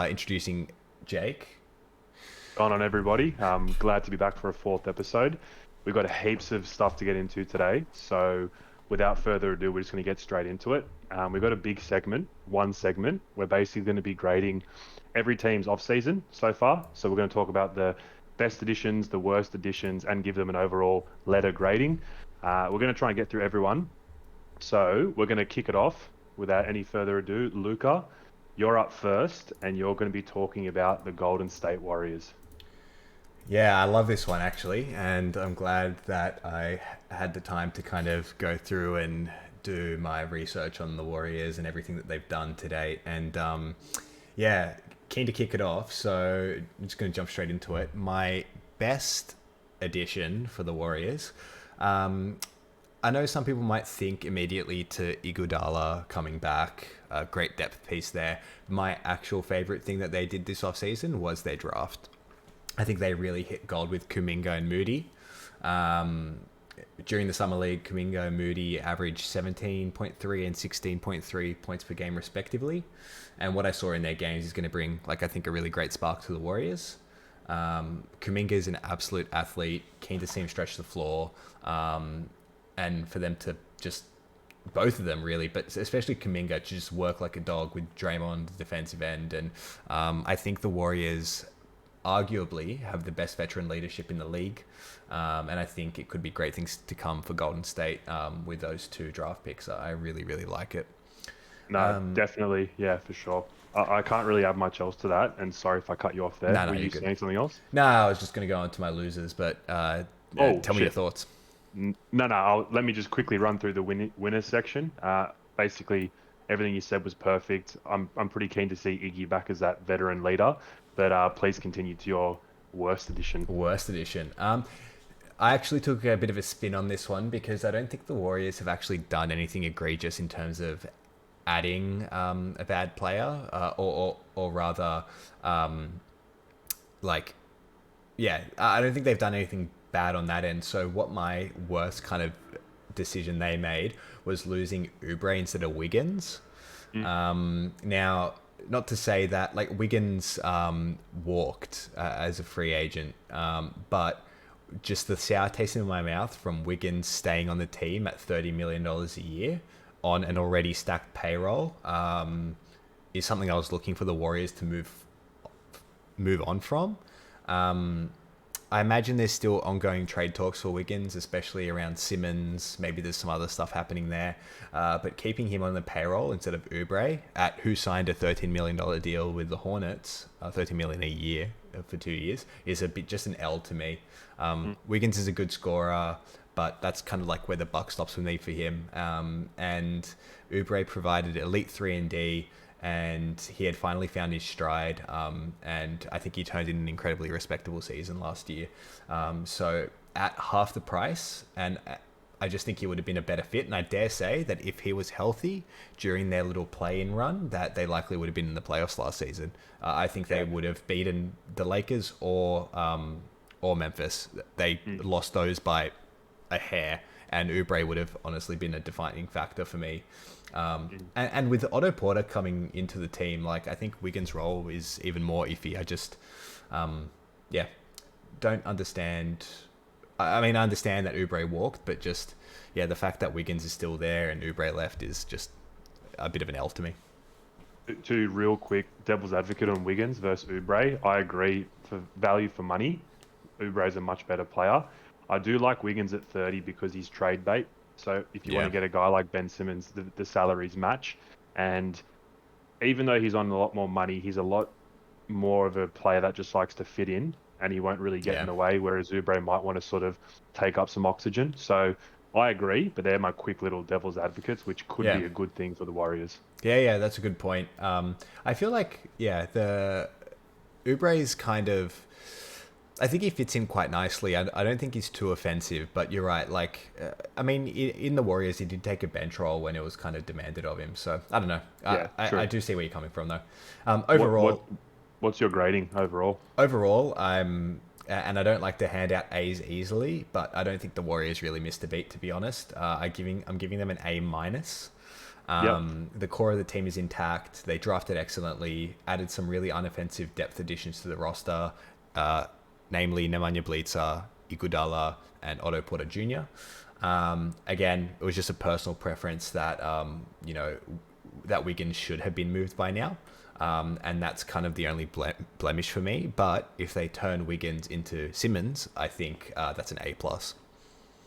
Introducing Jake. Going on, everybody. Glad to be back for a fourth episode. We've got heaps of stuff to get into today. So without further ado, we're just going to get straight into it. We've got a big segment, one segment. We're basically going to be grading every team's off season so far. So we're going to talk about the best additions, the worst additions, and give them an overall letter grading. We're going to try and get through everyone. So we're going to kick it off without any further ado. Luca, you're up first, and you're going to be talking about the Golden State Warriors. Yeah, I love this one actually, and I'm glad that I had the time to kind of go through and do my research on the Warriors and everything that they've done to date. And yeah, keen to kick it off. So I'm just going to jump straight into it. My best addition for the Warriors. Um, I know some people might think immediately to Iguodala coming back, a great depth piece there. My actual favorite thing that they did this offseason was their draft. I think they really hit gold with Kuminga and Moody. Um, During the summer league, Kuminga and Moody averaged 17.3 and 16.3 points per game respectively. And what I saw in their games is going to bring, like, I think a really great spark to the Warriors. Kuminga is an absolute athlete, keen to see him stretch the floor. And for them to just, both of them really, but especially Kuminga, to just work like a dog with Draymond, the defensive end. And I think the Warriors arguably have the best veteran leadership in the league. And I think it could be great things to come for Golden State with those two draft picks. I really, really like it. No, definitely. Yeah, for sure. I can't really add much else to that. And sorry if I cut you off there. No, no, Were you're you good. saying something else? No, I was just going to go on to my losers, but Oh, tell me your shit. thoughts. No, no. Let me just quickly run through the winners section. Basically, everything you said was perfect. I'm pretty keen to see Iggy back as that veteran leader. But please continue to your worst addition. Worst edition. I actually took a bit of a spin on this one because I don't think the Warriors have actually done anything egregious in terms of adding a bad player, or rather, um, like, yeah, I don't think they've done anything bad on that end. So what my worst kind of decision they made was losing Oubre instead of Wiggins. Mm. Now, not to say that like Wiggins walked as a free agent, but just the sour taste in my mouth from Wiggins staying on the team at $30 million a year on an already stacked payroll is something I was looking for the Warriors to move on from. Um, I imagine there's still ongoing trade talks for Wiggins, especially around Simmons. Maybe there's some other stuff happening there. But keeping him on the payroll instead of Oubre, who signed a $13 million deal with the Hornets, $13 million a year for 2 years, is a bit just an L to me. Mm. Wiggins is a good scorer, but that's kind of like where the buck stops for me for him. And Oubre provided elite 3 and D, and he had finally found his stride. And I think he turned in an incredibly respectable season last year. So at half the price, and I just think he would have been a better fit. And I dare say that if he was healthy during their little play-in run, that they likely would have been in the playoffs last season. I think they Yeah. would have beaten the Lakers or Memphis. They Mm. lost those by a hair, and Oubre would have honestly been a defining factor for me. Mm. And with Otto Porter coming into the team, like I think Wiggins' role is even more iffy. I just, yeah, don't understand. I mean, I understand that Oubre walked, but just, yeah, the fact that Wiggins is still there and Oubre left is just a bit of an L to me. To real quick, devil's advocate on Wiggins versus Oubre. I agree for value for money. Oubre is a much better player. I do like Wiggins at 30 because he's trade bait. So if you want Yeah, to get a guy like Ben Simmons, the salaries match. And even though he's on a lot more money, he's a lot more of a player that just likes to fit in and he won't really get in yeah, the way, whereas Oubre might want to sort of take up some oxygen. So I agree, but they're my quick little devil's advocates, which could yeah. be a good thing for the Warriors. Yeah, that's a good point. I feel like, yeah, the Oubre is kind of. I think he fits in quite nicely. I don't think he's too offensive, but you're right. Like, I mean, in the Warriors, he did take a bench role when it was kind of demanded of him. So I don't know. Yeah, I true. do see where you're coming from, though. What Overall, what what's your grading overall? and I don't like to hand out A's easily, but I don't think the Warriors really missed a beat. To be honest, I'm giving them an A minus. Yep. The core of the team is intact. They drafted excellently, added some really unoffensive depth additions to the roster, namely Nemanja Bjelica, Iguodala, and Otto Porter Jr. Again, it was just a personal preference that that Wiggins should have been moved by now. And that's kind of the only blemish for me. But if they turn Wiggins into Simmons, I think that's an A plus.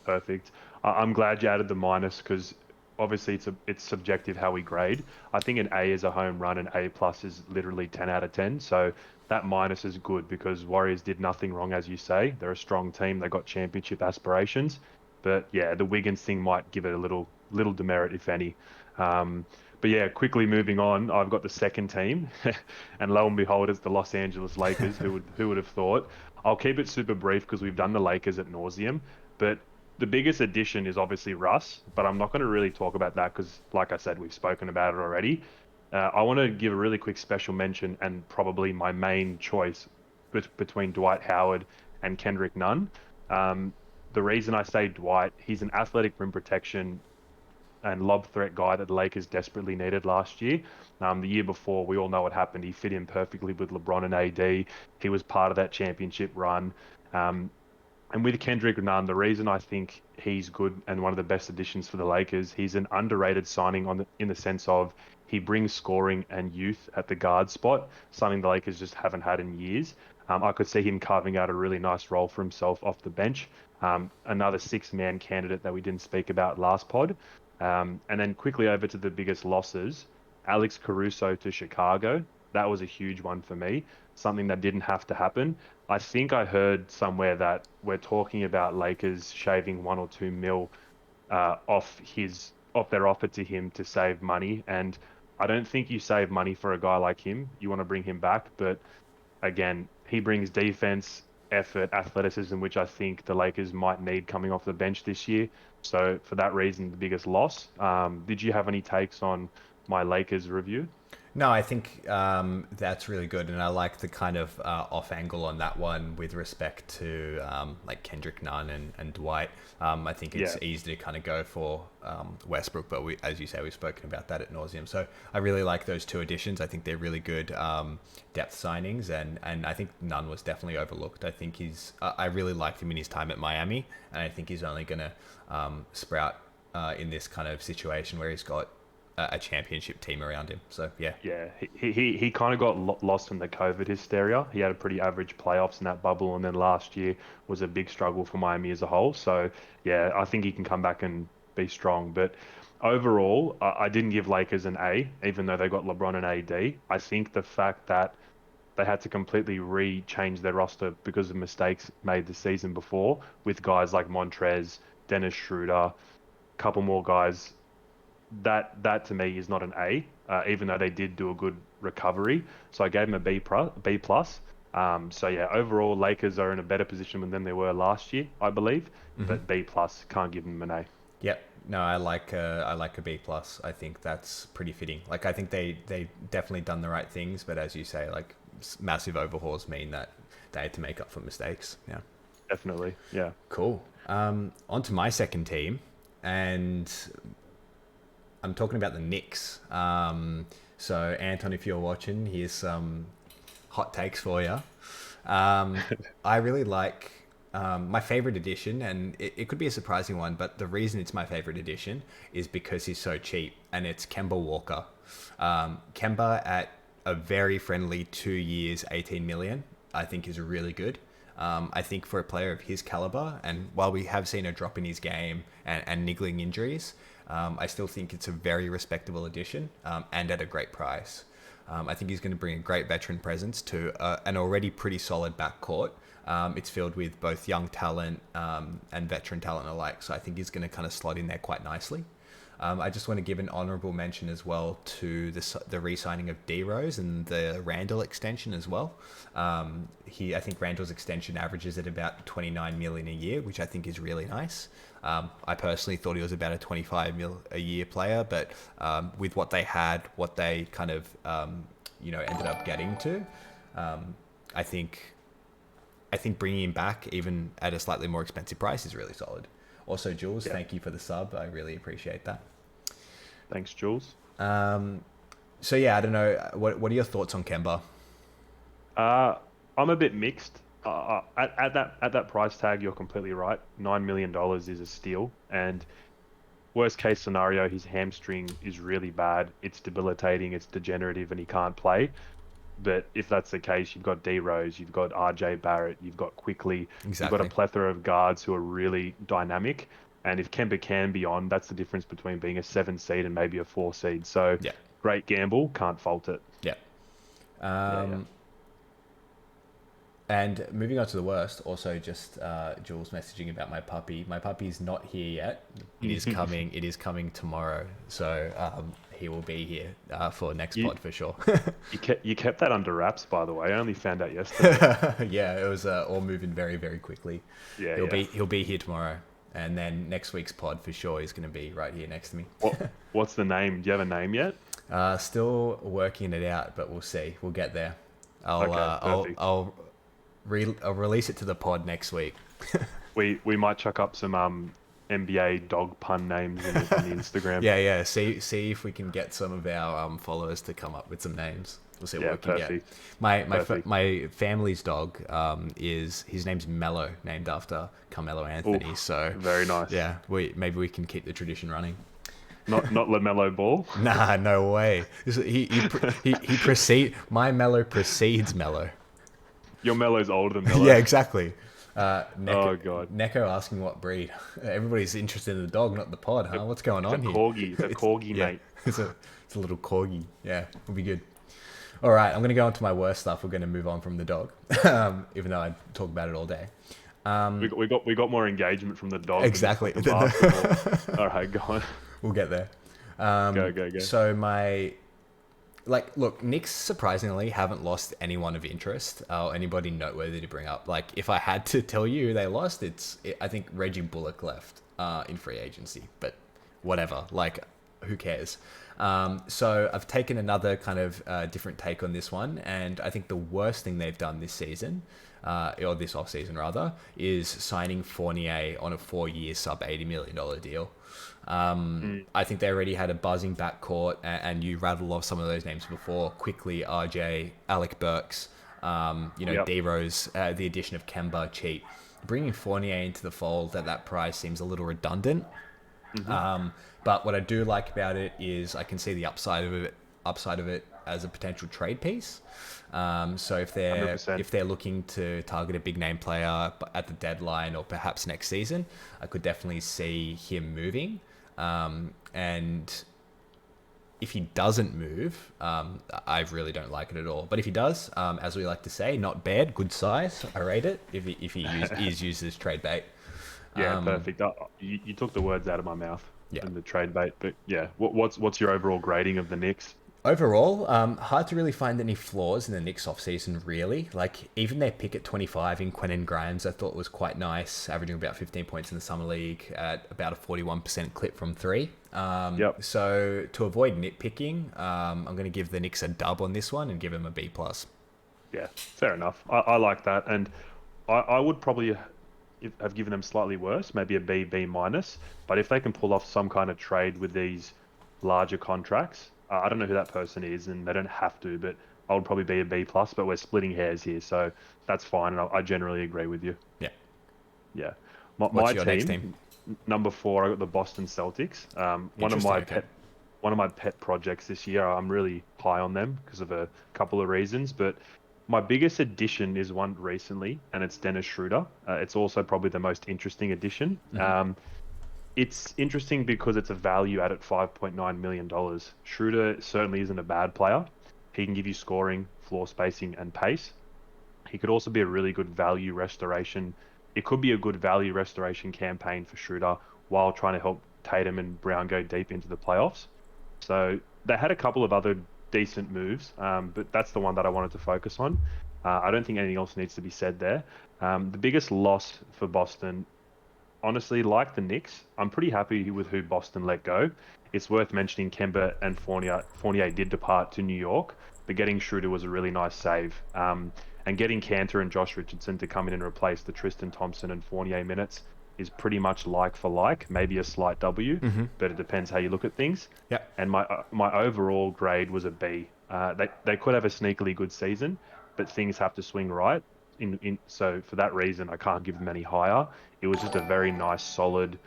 Perfect. I'm glad you added the minus because obviously it's subjective how we grade. I think an A is a home run and A plus is literally 10 out of 10. So that minus is good because Warriors did nothing wrong, as you say. They're a strong team. They got championship aspirations. But yeah, the Wiggins thing might give it a little demerit, if any. But yeah, quickly moving on, I've got the second team, and lo and behold, it's the Los Angeles Lakers. Who would have thought? I'll keep it super brief because we've done the Lakers at nauseum. But the biggest addition is obviously Russ, but I'm not going to really talk about that because, like I said, we've spoken about it already. I want to give a really quick special mention and probably my main choice between Dwight Howard and Kendrick Nunn. The reason I say Dwight, he's an athletic rim protection and lob threat guy that the Lakers desperately needed last year. The year before, we all know what happened. He fit in perfectly with LeBron and AD. He was part of that championship run. And with Kendrick Nunn, the reason I think he's good and one of the best additions for the Lakers, he's an underrated signing in the sense of he brings scoring and youth at the guard spot, something the Lakers just haven't had in years. I could see him carving out a really nice role for himself off the bench. Another six-man candidate that we didn't speak about last pod. And then quickly over to the biggest losses, Alex Caruso to Chicago. That was a huge one for me, something that didn't have to happen. I think I heard somewhere that we're talking about Lakers shaving 1 or 2 mil off their offer to him to save money. And I don't think you save money for a guy like him. You want to bring him back, but again, he brings defense, effort, athleticism, which I think the Lakers might need coming off the bench this year. So for that reason, the biggest loss. Did you have any takes on my Lakers review? No, I think that's really good, and I like the kind of off angle on that one with respect to like Kendrick Nunn and Dwight. I think it's Yeah, easy to kind of go for Westbrook, but as you say, we've spoken about that at nauseum. So I really like those two additions. I think they're really good depth signings, and I think Nunn was definitely overlooked. I think I really liked him in his time at Miami, and I think he's only going to sprout in this kind of situation where he's got a championship team around him. So yeah. yeah. He kind of got lost in the COVID hysteria. He had a pretty average playoffs in that bubble, and then last year was a big struggle for Miami as a whole. So yeah, I think he can come back and be strong. But overall, I didn't give Lakers an A, even though they got LeBron and AD. I think the fact that they had to completely re-change their roster because of mistakes made the season before with guys like Montrez, Dennis Schroeder, a couple more guys. That to me is not an A, even though they did do a good recovery. So I gave them a B plus. So yeah, overall Lakers are in a better position than they were last year, I believe. Hmm. But B plus, can't give them an A. Yep. No, I like a B plus. I think that's pretty fitting. Like I think they definitely done the right things, but as you say, like massive overhauls mean that they had to make up for mistakes. Yeah. Definitely, yeah. Cool. On to my second team, and I'm talking about the Knicks. So Anton, if you're watching, here's some hot takes for you. I really like my favorite edition, and it could be a surprising one, but the reason it's my favorite edition is because he's so cheap, and it's Kemba Walker. Kemba at a very friendly 2 years, 18 million, I think is really good. I think for a player of his caliber, and while we have seen a drop in his game and niggling injuries, I still think it's a very respectable addition and at a great price. I think he's going to bring a great veteran presence to an already pretty solid backcourt. It's filled with both young talent and veteran talent alike, so I think he's going to kind of slot in there quite nicely. I just want to give an honourable mention as well to the re-signing of D Rose and the Randall extension as well. I think Randall's extension averages at about 29 million a year, which I think is really nice. I personally thought he was about a 25 mil a year player, but with what they had, what they kind of ended up getting to, I think bringing him back even at a slightly more expensive price is really solid. Also, Jules, Yeah. thank you for the sub. I really appreciate that. Thanks, Jules. So yeah, I don't know. What are your thoughts on Kemba? Uh, I'm a bit mixed. At that price tag, you're completely right. $9 million is a steal, and worst case scenario, his hamstring is really bad. It's debilitating. It's degenerative, and he can't play. But if that's the case, you've got D Rose, you've got RJ Barrett, you've got Quickly, you've got a Exactly. plethora of guards who are really dynamic. And if Kemba can be on, that's the difference between being a 7 seed and maybe a 4 seed. So Yeah. great gamble, can't fault it. Yeah. Yeah, yeah. And moving on to the worst, also just Jules messaging about my puppy. My puppy's not here yet. It is coming. It is coming tomorrow. So he will be here for next You pod for sure. you kept that under wraps, by the way. I only found out yesterday. Yeah, it was all moving very very quickly. Yeah, He'll yeah. be here tomorrow, and then next week's pod for sure is going to be right here next to me. What's the name? Do you have a name yet? Still working it out, but we'll see. We'll get there. I'll Okay, perfect. I'll release it to the pod next week. We might chuck up some NBA dog pun names in the Instagram. Yeah, yeah. See if we can get some of our followers to come up with some names. We'll see what Yeah, we can get. perfect. Perfect. My family's dog is his name's Mello, named after Carmelo Anthony. Oof, So very nice. yeah, maybe we can keep the tradition running. Not LaMelo Ball. Nah, no way. He proceed. My Mello precedes Mello. Your Melo's older than Melo. Yeah, exactly. Oh God. Neko asking what breed. Everybody's interested in the dog, not the pod, huh? What's going It's a on here? corgi. It's a corgi, Yeah, mate. it's a little corgi. Yeah, it'll be good. All right, I'm gonna go on to my worst stuff. We're gonna move on from the dog, even though I talk about it all day. We got more engagement from the dog than the Exactly. fucking basketball. All right, go on. We'll get there. Go. So look, Knicks surprisingly haven't lost anyone of interest or anybody noteworthy to bring up. Like, if I had to tell you who they lost, I think Reggie Bullock left in free agency, but whatever. Like, who cares? So I've taken another kind of different take on this one, and I think the worst thing they've done this season, or this off season rather, is signing Fournier on a 4-year sub $80 million deal. I think they already had a buzzing backcourt, and you rattled off some of those names before. Quickly, RJ, Alec Burks, Yep. D Rose, the addition of Kemba, cheap. Bringing Fournier into the fold at that price seems a little redundant. But what I do like about it is I can see the upside of it as a potential trade piece. So if they're 100%. looking to target a big name player at the deadline or perhaps next season, I could definitely see him moving. And if he doesn't move, I really don't like it at all. But if he does, as we like to say, not bad, good size. I rate it. If he is used as trade bait. Yeah, perfect. You took the words out of my mouth Yeah. in the trade bait, but yeah, what's your overall grading of the Knicks? Overall, hard to really find any flaws in the Knicks offseason, really. Like, even their pick at 25 in Quentin Grimes, I thought was quite nice, averaging about 15 points in the Summer League at about a 41% clip from three. Yep. So, to avoid nitpicking, I'm going to give the Knicks a dub on this one and give them a B+. Yeah, fair enough. I like that, and I would probably have given them slightly worse, maybe a B minus. But if they can pull off some kind of trade with these larger contracts, I don't know who that person is, and they don't have to, but I would probably be a B plus. But we're splitting hairs here, so that's fine, and I generally agree with you. Yeah. Yeah, my What's your next team, team? number 4, I got the Boston Celtics. One of Interesting, my okay. pet projects this year. I'm really high on them because of a couple of reasons, but my biggest addition is one recently, and it's Dennis Schroeder. It's also probably the most interesting addition. It's interesting because it's a value at $5.9 million. Schroeder certainly isn't a bad player. He can give you scoring, floor spacing, and pace. He could also be a really good value restoration. It could be a good value restoration campaign for Schroeder while trying to help Tatum and Brown go deep into the playoffs. So they had a couple of other decent moves, but that's the one that I wanted to focus on. I don't think anything else needs to be said there. The biggest loss for Boston, honestly, like the Knicks, I'm pretty happy with who Boston let go. It's worth mentioning Kemba and Fournier. Fournier did depart to New York, but getting Schroeder was a really nice save. And getting Cantor and Josh Richardson to come in and replace the Tristan Thompson and Fournier minutes is pretty much like for like, maybe a slight W, Mm-hmm. but it depends how you look at things. Yep. And my overall grade was a B. They could have a sneakily good season, but things have to swing right. So for that reason, I can't give them any higher. It was just a very nice, solid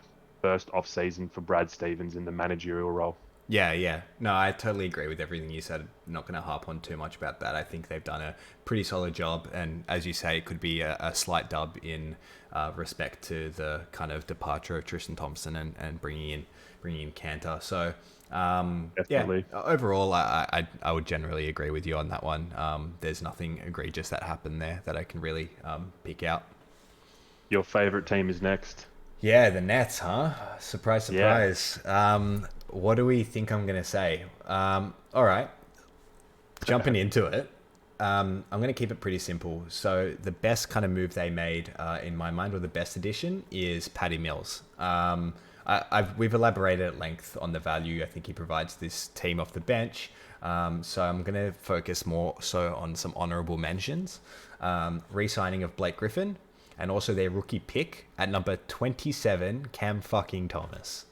first off season for Brad Stevens in the managerial role. Yeah, yeah. No, I totally agree with everything you said. Not going to harp on too much about that. I think they've done a pretty solid job, and as you say, it could be a slight dub in respect to the kind of departure of Tristan Thompson and bringing in Cantor. So, yeah. Definitely. Overall, I would generally agree with you on that one. There's nothing egregious that happened there that I can really pick out. Your favorite team is next. Yeah, the Nets, huh? Surprise, Yeah. surprise. What do we think I'm going to say? All right, jumping into it. I'm going to keep it pretty simple. So the best kind of move they made in my mind, or the best addition, is Paddy Mills. We've elaborated at length on the value I think he provides this team off the bench. So I'm going to focus more so on some honourable mentions. Re-signing of Blake Griffin, and also their rookie pick at number 27, Cam fucking Thomas.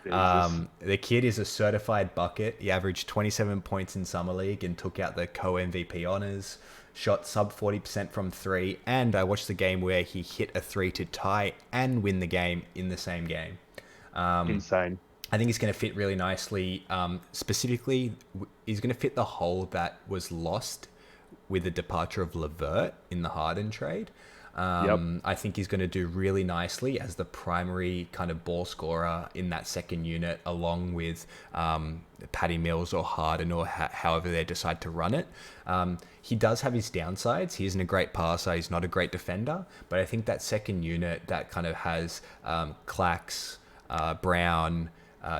Jesus. The kid is a certified bucket. He averaged 27 points in Summer League and took out the co-MVP honors. Shot sub 40% from three. And I watched the game where he hit a three to tie and win the game in the same game. Insane. I think he's going to fit really nicely. Specifically, he's going to fit the hole that was lost with the departure of Levert in the Harden trade. Yep. I think he's going to do really nicely as the primary kind of ball scorer in that second unit, along with Patty Mills or Harden or however they decide to run it. He does have his downsides. He isn't a great passer. He's not a great defender. But I think that second unit that kind of has Clax, Brown,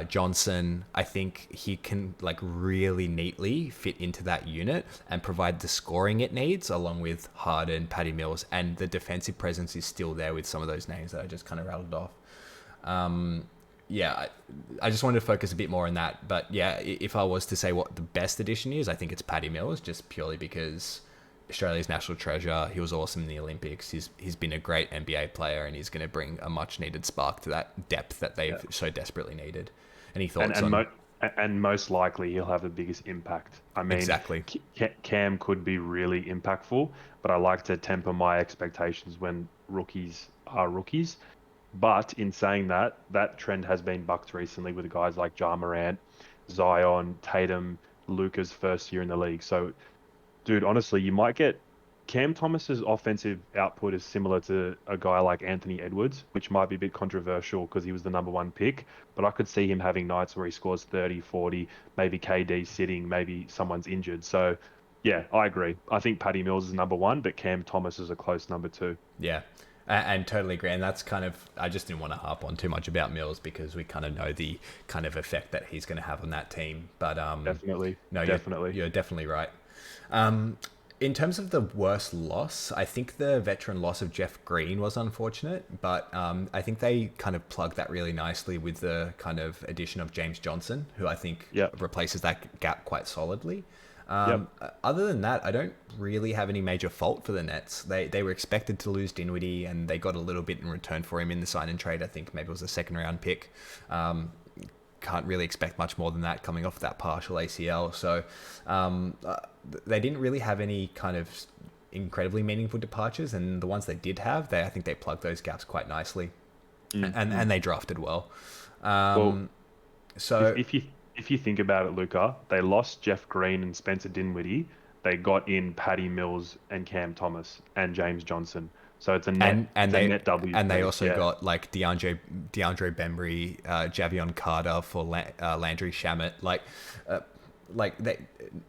Johnson, I think he can like really neatly fit into that unit and provide the scoring it needs, along with Harden, Patty Mills, and the defensive presence is still there with some of those names that I just kind of rattled off. Yeah, I just wanted to focus a bit more on that. But yeah, if I was to say what the best addition is, I think it's Patty Mills, just purely because Australia's national treasure. He was awesome in the Olympics. He's been a great NBA player, and he's going to bring a much needed spark to that depth that they've so desperately needed. Any And thoughts and, on? mo- and most likely he'll have the biggest impact. I mean, Exactly. Cam could be really impactful, but I like to temper my expectations when rookies are rookies. But in saying that, that trend has been bucked recently with guys like Ja Morant, Zion, Tatum, Luca's first year in the league. So, dude, honestly, you might get Cam Thomas's offensive output is similar to a guy like Anthony Edwards, which might be a bit controversial because he was the number one pick, but I could see him having nights where he scores 30, 40, maybe KD sitting, maybe someone's injured. So, yeah, I agree. I think Patty Mills is number one, but Cam Thomas is a close number two. Yeah, and totally agree. And that's kind of, I just didn't want to harp on too much about Mills because we kind of know the kind of effect that he's going to have on that team. But Definitely. no, Definitely. you're definitely right. Um, in terms of the worst loss, I think the veteran loss of Jeff Green was unfortunate, but I think they kind of plugged that really nicely with the kind of addition of James Johnson, who I think Yep. replaces that gap quite solidly. Yep. Other than that, I don't really have any major fault for the Nets. They were expected to lose Dinwiddie, and they got a little bit in return for him in the sign and trade. I think maybe it was a second round pick. Can't really expect much more than that coming off that partial ACL. So they didn't really have any kind of incredibly meaningful departures, and the ones they did have, I think they plugged those gaps quite nicely, and they drafted well. Well, So if you think about it, Luca, they lost Jeff Green and Spencer Dinwiddie. They got in Patty Mills and Cam Thomas and James Johnson. So it's a net, and it's a they net W. and for they me. also Yeah. got like DeAndre Bembry, Javion Carter for Landry Shamet. Like they,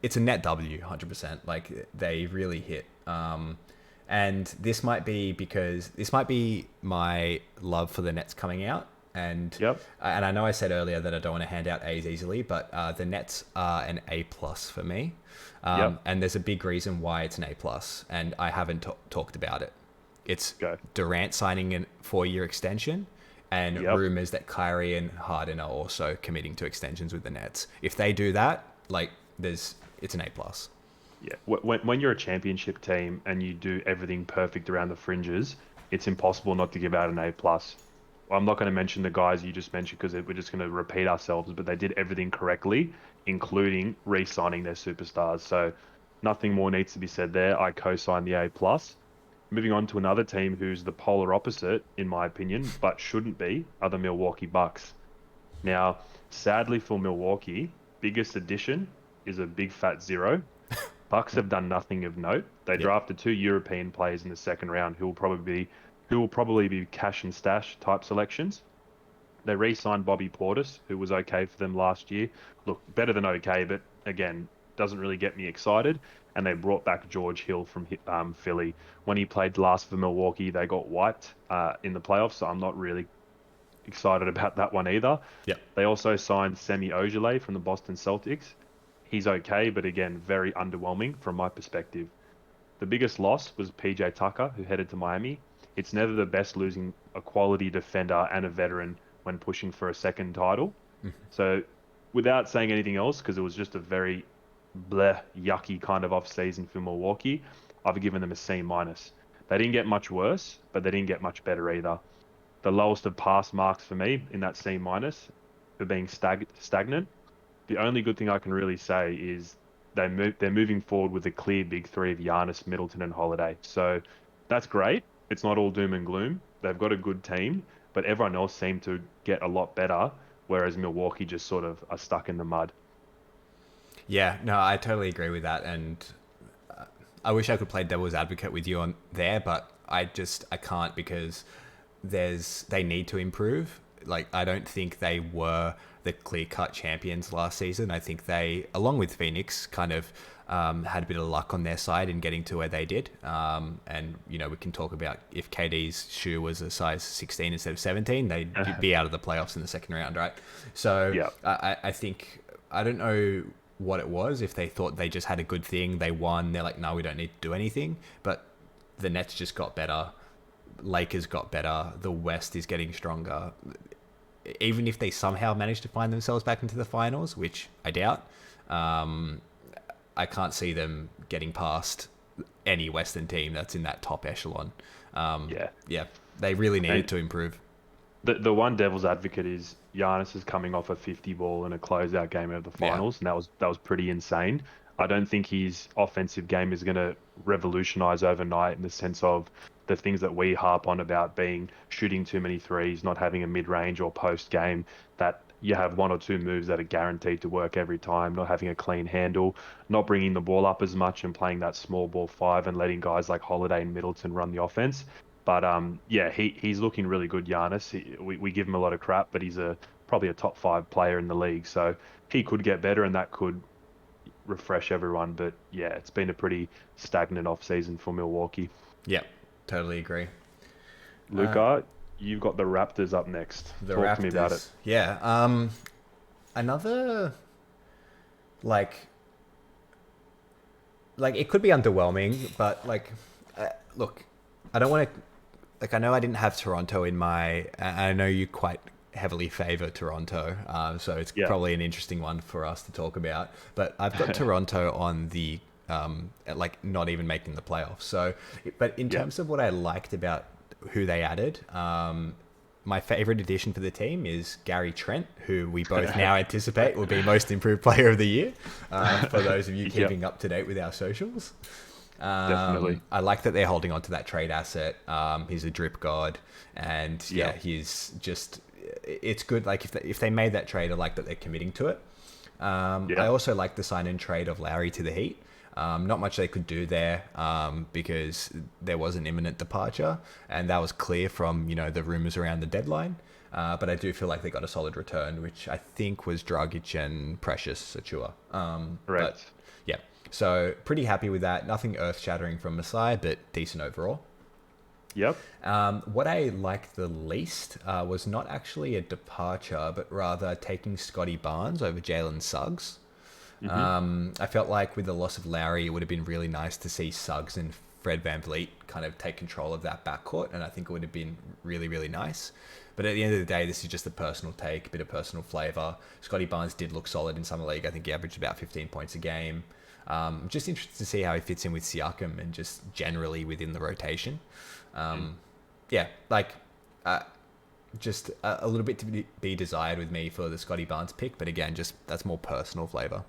it's a net W, 100%. Like they really hit. And this might be because this might be my love for the Nets coming out. Yep. And I know I said earlier that I don't want to hand out A's easily, but the Nets are an A plus for me. Yep. And there's a big reason why it's an A plus, and I haven't talked about it. It's Go. Durant signing a 4-year extension, and Yep. rumors that Kyrie and Harden are also committing to extensions with the Nets. If they do that, it's an A plus. Yeah. When you're a championship team and you do everything perfect around the fringes, it's impossible not to give out an A plus. I'm not going to mention the guys you just mentioned because we're just going to repeat ourselves, but they did everything correctly, including re-signing their superstars. So nothing more needs to be said there. I co-sign the A plus. Moving on to another team who's the polar opposite, in my opinion, but shouldn't be, are the Milwaukee Bucks. Now, sadly for Milwaukee, biggest addition is a big fat zero. Bucks have done nothing of note. They Yep. drafted two European players in the second round who will probably be cash and stash type selections. They re-signed Bobby Portis, who was okay for them last year. Look, better than okay, but again, doesn't really get me excited. And they brought back George Hill from Philly. When he played last for Milwaukee, they got wiped in the playoffs, so I'm not really excited about that one either. Yep. They also signed Semi Ojeleye from the Boston Celtics. He's okay, but again, very underwhelming from my perspective. The biggest loss was PJ Tucker, who headed to Miami. It's never the best losing a quality defender and a veteran when pushing for a second title. So, without saying anything else, because it was just a very bleh, yucky kind of off season for Milwaukee, I've given them a C minus. They didn't get much worse, but they didn't get much better either. The lowest of pass marks for me in that C minus for being stagnant. The only good thing I can really say is they're moving forward with a clear big three of Giannis, Middleton, and Holiday. So that's great. It's not all doom and gloom. They've got a good team, but everyone else seemed to get a lot better, whereas Milwaukee just sort of are stuck in the mud. Yeah, no, I totally agree with that, and I wish I could play devil's advocate with you on there, but I can't because they need to improve. Like, I don't think they were the clear-cut champions last season. I think they, along with Phoenix, kind of had a bit of luck on their side in getting to where they did. And, we can talk about if KD's shoe was a size 16 instead of 17, they'd be out of the playoffs in the second round, right? So Yeah. I think, I don't know what it was, if they thought they just had a good thing, they won, they're like, no, we don't need to do anything. But the Nets just got better. Lakers got better. The West is getting stronger. Even if they somehow manage to find themselves back into the finals, which I doubt, I can't see them getting past any Western team that's in that top echelon. Yeah. Yeah, they really needed And to improve. the one devil's advocate is Giannis is coming off a 50 ball in a closeout game of the Yeah. finals, and that was pretty insane. I don't think his offensive game is going to revolutionize overnight in the sense of the things that we harp on about being shooting too many threes, not having a mid-range or post game, that you have one or two moves that are guaranteed to work every time, not having a clean handle, not bringing the ball up as much and playing that small ball five and letting guys like Holiday and Middleton run the offense. But yeah, he's looking really good, Giannis. We give him a lot of crap, but he's probably a top five player in the league. So he could get better, and that could refresh everyone. But yeah, it's been a pretty stagnant off season for Milwaukee. Yeah, totally agree. Luca, you've got the Raptors up next. The Talk Raptors. to me about it. Yeah. Another, like it could be underwhelming, but look, I don't want to. Like, I know I didn't have Toronto in my. I know you quite heavily favor Toronto, so it's Yeah. probably an interesting one for us to talk about. But I've got Toronto on the not even making the playoffs. So, but in Yeah. terms of what I liked about who they added, my favorite addition for the team is Gary Trent, who we both now anticipate will be most improved player of the year. For those of you Yep. keeping up to date with our socials. Definitely. I like that they're holding on to that trade asset. He's a drip god, and yeah, Yeah. he's just. It's good. Like, if they made that trade, I like that they're committing to it. I Yeah. also like the sign and trade of Lowry to the Heat. Not much they could do there because there was an imminent departure, and that was clear from the rumors around the deadline. But I do feel like they got a solid return, which I think was Dragic and Precious Achua. Correct. But yeah, so pretty happy with that. Nothing earth-shattering from Masai, but decent overall. Yep. What I liked the least was not actually a departure, but rather taking Scotty Barnes over Jalen Suggs. I felt like with the loss of Lowry, it would have been really nice to see Suggs and Fred VanVleet kind of take control of that backcourt, and I think it would have been really, really nice. But at the end of the day, this is just a personal take, a bit of personal flavour. Scotty Barnes did look solid in summer league. I think he averaged about 15 points a game. I'm just interested to see how he fits in with Siakam and just generally within the rotation. Yeah, just a little bit to be desired with me for the Scotty Barnes pick, but again, just that's more personal flavor.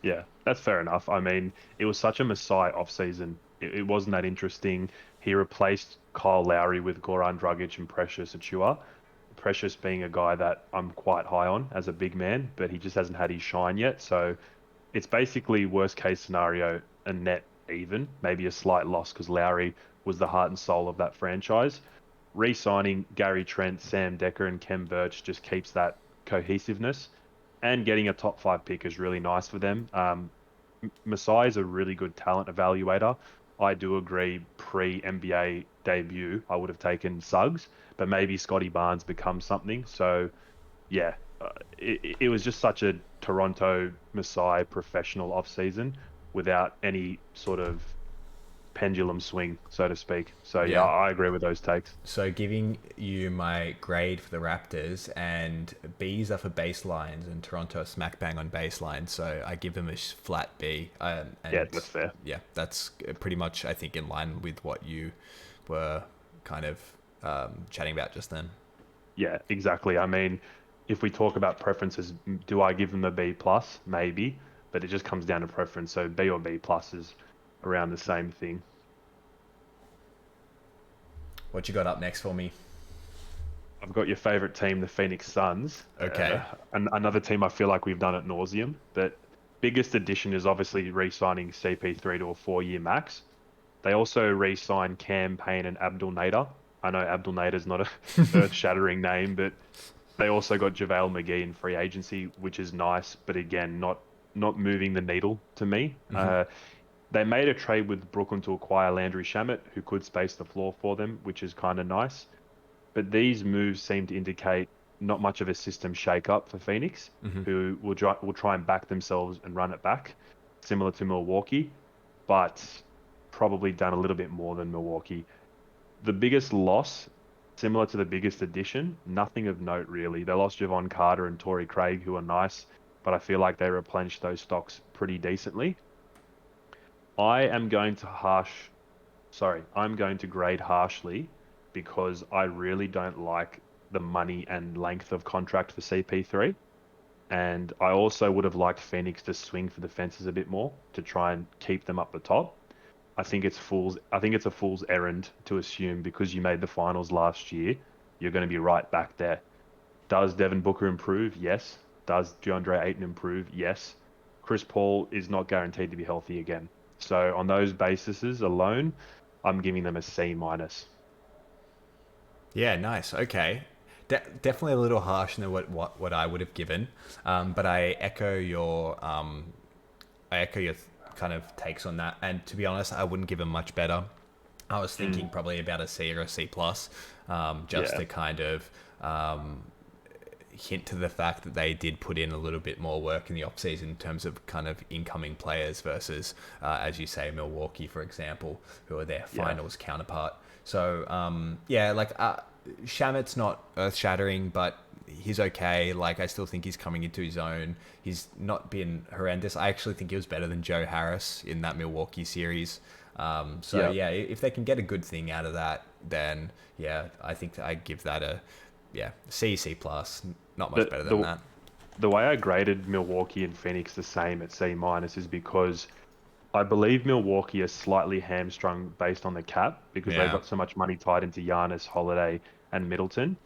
Yeah, that's fair enough. I mean, it was such a Masai off-season. It wasn't that interesting. He replaced Kyle Lowry with Goran Dragic and Precious Achua. Precious being a guy that I'm quite high on as a big man, but he just hasn't had his shine yet. So it's basically worst case scenario, a net even, maybe a slight loss because Lowry was the heart and soul of that franchise. Re-signing Gary Trent, Sam Decker, and Kem Birch just keeps that cohesiveness, and getting a top five pick is really nice for them. Masai is a really good talent evaluator. I do agree, pre NBA debut, I would have taken Suggs, but maybe Scotty Barnes becomes something. So, yeah, it was just such a Toronto Masai professional off season without any sort of pendulum swing, so to speak. So, yeah, Yeah. I agree with those takes. So giving you my grade for the Raptors, and B's are for baselines and Toronto are smack bang on baseline. So I give them a flat B. Yeah, And that's fair. yeah, that's pretty much, I think, in line with what you were kind of chatting about just then. Yeah, exactly. I mean, if we talk about preferences, do I give them a B plus? Maybe, but it just comes down to preference. So B or B plus is around the same thing. What you got up next for me? I've got your favorite team, the Phoenix Suns. Okay. Another team I feel like we've done at nauseum. But biggest addition is obviously re-signing CP3 to a 4-year max. They also re-signed Cam Payne and Abdul Nader. I know Abdul Nader's not a earth-shattering name, but they also got JaVale McGee in free agency, which is nice, but again, not moving the needle to me. Hmm. They made a trade with Brooklyn to acquire Landry Shamet, who could space the floor for them, which is kind of nice. But these moves seem to indicate not much of a system shake-up for Phoenix, Hmm. who will try and back themselves and run it back, similar to Milwaukee, but probably done a little bit more than Milwaukee. The biggest loss, similar to the biggest addition, nothing of note really. They lost Javon Carter and Torrey Craig, who are nice, but I feel like they replenished those stocks pretty decently. I am going to I'm going to grade harshly because I really don't like the money and length of contract for CP3. And I also would have liked Phoenix to swing for the fences a bit more to try and keep them up the top. I think it's a fool's errand to assume because you made the finals last year, you're going to be right back there. Does Devin Booker improve? Yes. Does DeAndre Ayton improve? Yes. Chris Paul is not guaranteed to be healthy again. So on those bases alone, I'm giving them a C minus. Yeah, nice. Okay. Definitely a little harsh than what I would have given, but I echo your kind of takes on that. And to be honest, I wouldn't give them much better. I was thinking Mm, probably about a C or a C plus, just yeah, to kind of hint to the fact that they did put in a little bit more work in the offseason in terms of kind of incoming players versus, as you say, Milwaukee, for example, who are their yeah, finals counterpart. So, yeah, like Shamet's not earth shattering, but he's okay. Like, I still think he's coming into his own. He's not been horrendous. I actually think he was better than Joe Harris in that Milwaukee series. So, yeah. yeah, if they can get a good thing out of that, then yeah, I think I give that a yeah C plus. Not much The better than the that. the way I graded Milwaukee and Phoenix the same at C minus is because I believe Milwaukee is slightly hamstrung based on the cap because they've Yeah, got so much money tied into Giannis, Holiday, and Middleton.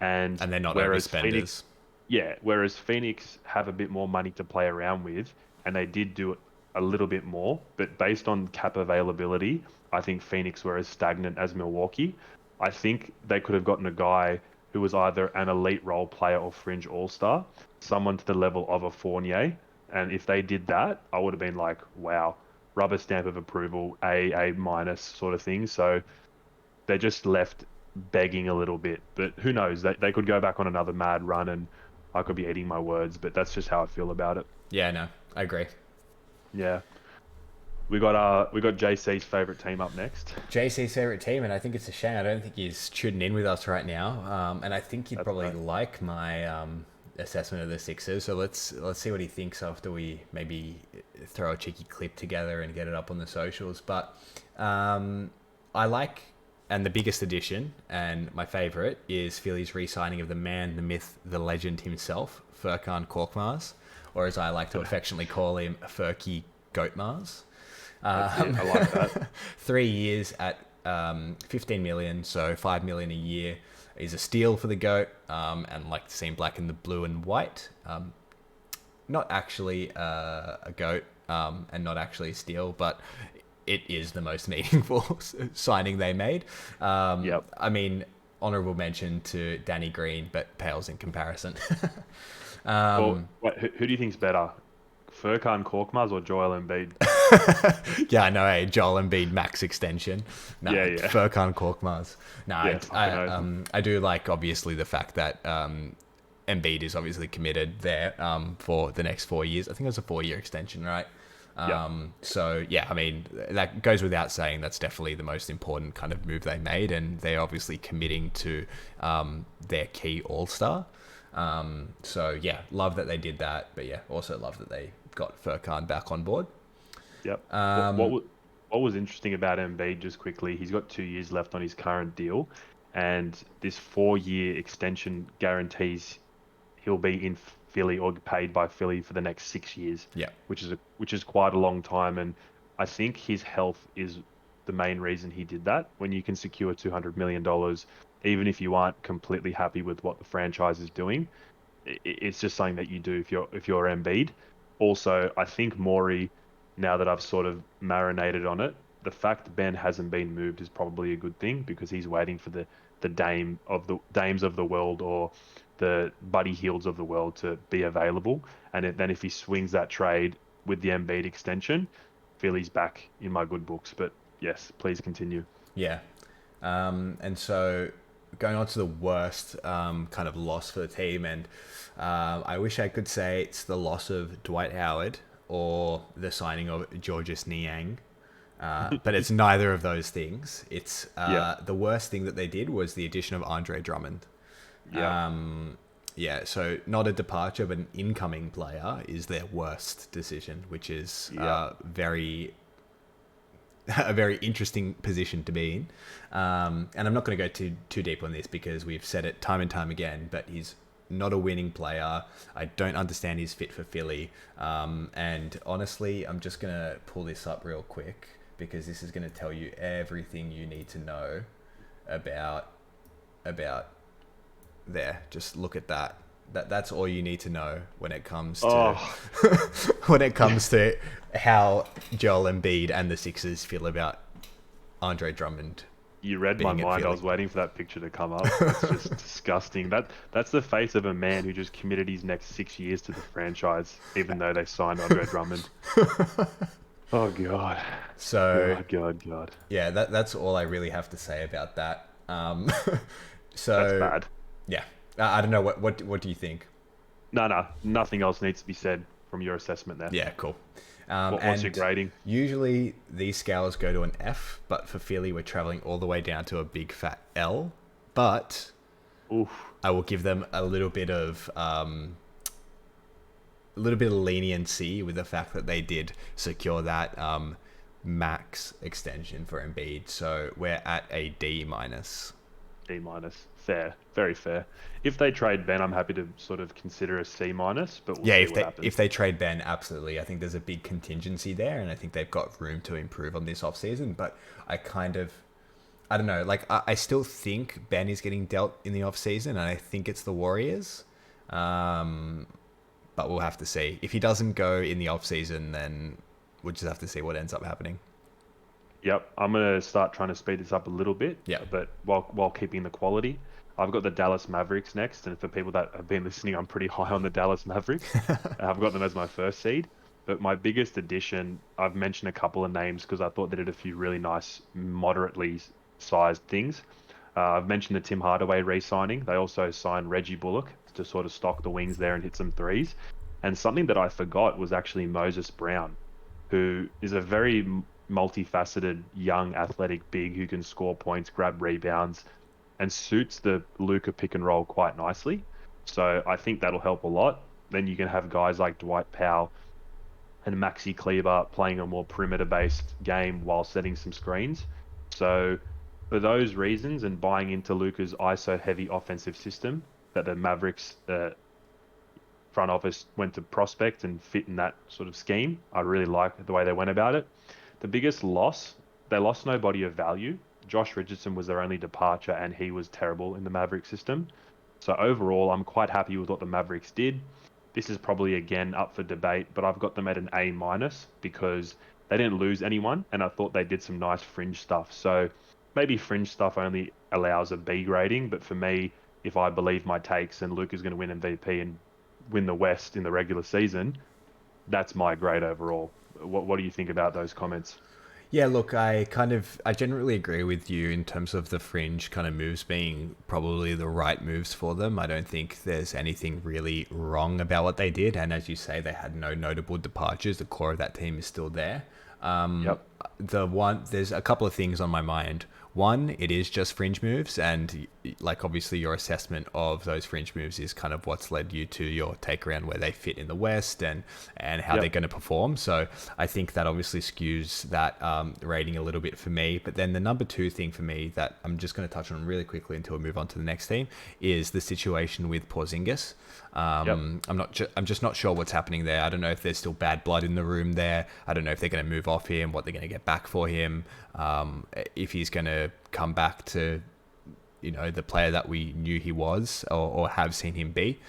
And and they're not whereas Phoenix, overspenders. yeah, whereas Phoenix have a bit more money to play around with, and they did do it a little bit more, but based on cap availability, I think Phoenix were as stagnant as Milwaukee. I think they could have gotten a guy who was either an elite role player or fringe all-star, someone to the level of a Fournier. And if they did that, I would have been like, wow, rubber stamp of approval, A minus sort of thing. So they're just left begging a little bit. But who knows? They could go back on another mad run and I could be eating my words, but that's just how I feel about it. Yeah, no, I agree. Yeah. We got JC's favorite team up next. JC's favorite team, and I think it's a shame. I don't think he's tuning in with us right now. And I think he'd That's probably right. like my assessment of the Sixers. So let's see what he thinks after we maybe throw a cheeky clip together and get it up on the socials. But I like and the biggest addition, and my favourite, is Philly's re-signing of the man, the myth, the legend himself, Furkan Korkmaz, or as I like to affectionately call him, Furky Goatmaz. That's it. I like that. 3 years at 15 million, so 5 million a year is a steal for the goat, and like to see him black in the blue and white. Not actually a goat, and not actually a steal, but it is the most meaningful signing they made. Yep. I mean, honourable mention to Danny Green, but pales in comparison. Well, wait, who do you think's better, Furkan Korkmaz or Joel Embiid? Yeah, I know, Joel Embiid max extension. No, Yeah. Furkan Korkmaz. No, Yeah, I do like, obviously, the fact that Embiid is obviously committed there for the next 4 years. I think it was a 4-year extension, right? So, yeah, I mean, that goes without saying. That's definitely the most important kind of move they made, and they're obviously committing to their key all-star. So, yeah, love that they did that, but yeah, also love that they got Furkan back on board. Yep. What was interesting about Embiid, just quickly, he's got 2 years left on his current deal, and this 4-year extension guarantees he'll be in Philly or paid by Philly for the next 6 years. Yeah. Which is quite a long time, and I think his health is the main reason he did that. When you can secure $200 million, even if you aren't completely happy with what the franchise is doing, it's just something that you do if you're Embiid. Also, I think Morey, now that I've sort of marinated on it, the fact Ben hasn't been moved is probably a good thing, because he's waiting for the Dames of the world or the Buddy Hields of the world to be available. And then if he swings that trade with the Embiid extension, Philly's back in my good books. But yes, please continue. Yeah. And so going on to the worst kind of loss for the team, and I wish I could say it's the loss of Dwight Howard or the signing of Georges Niang. But it's neither of those things. It's the worst thing that they did was the addition of Andre Drummond. So not a departure, but an incoming player is their worst decision, which is a very interesting position to be in. And I'm not going to go too deep on this, because we've said it time and time again, but he's not a winning player. I don't understand his fit for Philly. And honestly, I'm just going to pull this up real quick, because this is going to tell you everything you need to know about there. Just look at that. That's all you need to know when it comes to to how Joel Embiid and the Sixers feel about Andre Drummond. You read my mind. I was waiting for that picture to come up. It's just disgusting. That's the face of a man who just committed his next 6 years to the franchise, even though they signed Andre Drummond. Oh God. So God. Yeah, that's all I really have to say about that. So that's bad. Yeah, I don't know what do you think? No, nothing else needs to be said from your assessment there. Yeah, cool. What's your grading? Usually these scales go to an F, but for Philly we're traveling all the way down to a big fat L. But Oof. I will give them a little bit of leniency with the fact that they did secure that max extension for Embiid. So we're at a D minus. D minus. Fair. Very fair. If they trade Ben, I'm happy to sort of consider a C minus, but we'll see what happens. If they trade Ben, absolutely. I think there's a big contingency there, and I think they've got room to improve on this offseason. But I don't know. Like, I still think Ben is getting dealt in the offseason, and I think it's the Warriors. But we'll have to see. If he doesn't go in the offseason, then we'll just have to see what ends up happening. Yep, I'm going to start trying to speed this up a little bit, but while keeping the quality. I've got the Dallas Mavericks next, and for people that have been listening, I'm pretty high on the Dallas Mavericks. I've got them as my first seed. But my biggest addition, I've mentioned a couple of names because I thought they did a few really nice, moderately sized things. I've mentioned the Tim Hardaway re-signing. They also signed Reggie Bullock to sort of stock the wings there and hit some threes. And something that I forgot was actually Moses Brown, who is a very multifaceted, young, athletic big who can score points, grab rebounds, and suits the Luka pick and roll quite nicely. So I think that'll help a lot. Then you can have guys like Dwight Powell and Maxi Kleber playing a more perimeter-based game while setting some screens. So For those reasons and buying into Luka's ISO heavy offensive system that the Mavericks front office went to prospect and fit in that sort of scheme, I really like the way they went about it. The biggest loss, they lost nobody of value. Josh Richardson was their only departure, and he was terrible in the Maverick system. So overall, I'm quite happy with what the Mavericks did. This is probably again up for debate, but I've got them at an A minus because they didn't lose anyone, and I thought they did some nice fringe stuff. So maybe fringe stuff only allows a B grading, but for me, if I believe my takes and Luke is going to win MVP and win the West in the regular season, that's my grade overall. What do you think about those comments? Yeah, look, I generally agree with you in terms of the fringe kind of moves being probably the right moves for them. I don't think there's anything really wrong about what they did, and as you say, they had no notable departures. The core of that team is still there. Yep. There's a couple of things on my mind. One, it is just fringe moves, and like obviously your assessment of those fringe moves is kind of what's led you to your take around where they fit in the West and how they're Yep. going to perform. So I think that obviously skews that rating a little bit for me. But then the number two thing for me that I'm just going to touch on really quickly until we move on to the next team is the situation with Porzingis. Yep. I'm just not sure what's happening there. I don't know if there's still bad blood in the room there. I don't know if they're going to move off him, what they're going to get back for him, if he's going to come back to the player that we knew he was or have seen him be,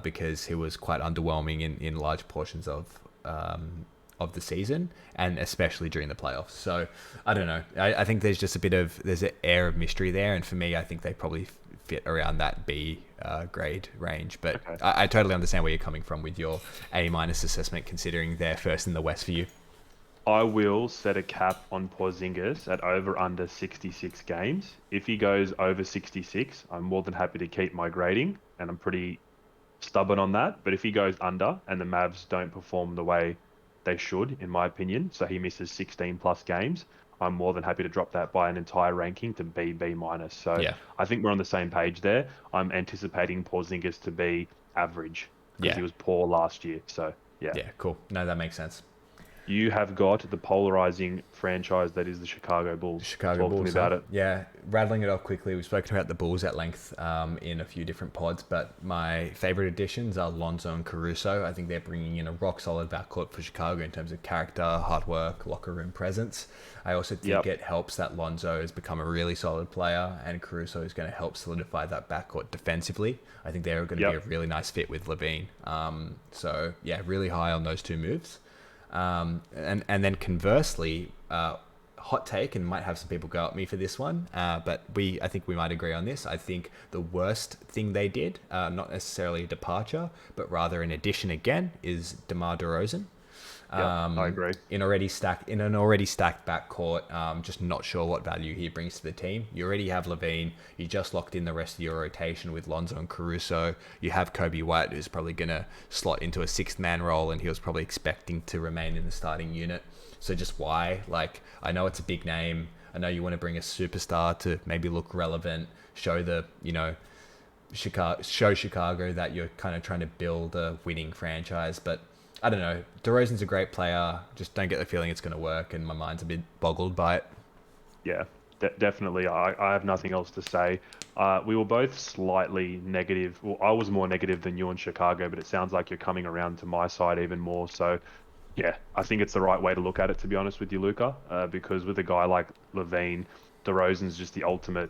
because he was quite underwhelming in large portions of the season and especially during the playoffs. So I don't know. I think there's just there's an air of mystery there, and for me, I think they probably fit around that B grade range. But Okay. I totally understand where you're coming from with your A minus assessment, considering they're first in the West for you. I will set a cap on Porzingis at over under 66 games. If he goes over 66, I'm more than happy to keep my grading, and I'm pretty stubborn on that. But if he goes under and the Mavs don't perform the way they should, in my opinion, so he misses 16 plus games, I'm more than happy to drop that by an entire ranking to B, B minus. So Yeah. I think we're on the same page there. I'm anticipating Porzingis to be average because Yeah. he was poor last year. So yeah. Yeah. Cool. No, that makes sense. You have got the polarizing franchise that is the Chicago Bulls. Chicago Talk to me Bulls. about it. Yeah, rattling it off quickly. We've spoken about the Bulls at length in a few different pods, but my favorite additions are Lonzo and Caruso. I think they're bringing in a rock solid backcourt for Chicago in terms of character, hard work, locker room presence. I also think Yep. it helps that Lonzo has become a really solid player, and Caruso is going to help solidify that backcourt defensively. I think they're going to be a Yep. really nice fit with Levine. So yeah, really high on those two moves. And then conversely, hot take, and might have some people go at me for this one, but I think we might agree on this. I think the worst thing they did, not necessarily a departure, but rather an addition again, is DeMar DeRozan. Yep. I agree. In an already stacked backcourt, just not sure what value he brings to the team. You already have Levine. You just locked in the rest of your rotation with Lonzo and Caruso. You have Kobe White, who's probably going to slot into a sixth man role, and he was probably expecting to remain in the starting unit. So just why? Like, I know it's a big name. I know you want to bring a superstar to maybe look relevant, show Chicago that you're kind of trying to build a winning franchise, but I don't know. DeRozan's a great player. Just don't get the feeling it's going to work, and my mind's a bit boggled by it. Yeah, definitely. I have nothing else to say. We were both slightly negative. Well, I was more negative than you in Chicago, but it sounds like you're coming around to my side even more. So, yeah, I think it's the right way to look at it, to be honest with you, Luca, because with a guy like Levine, DeRozan's just the ultimate,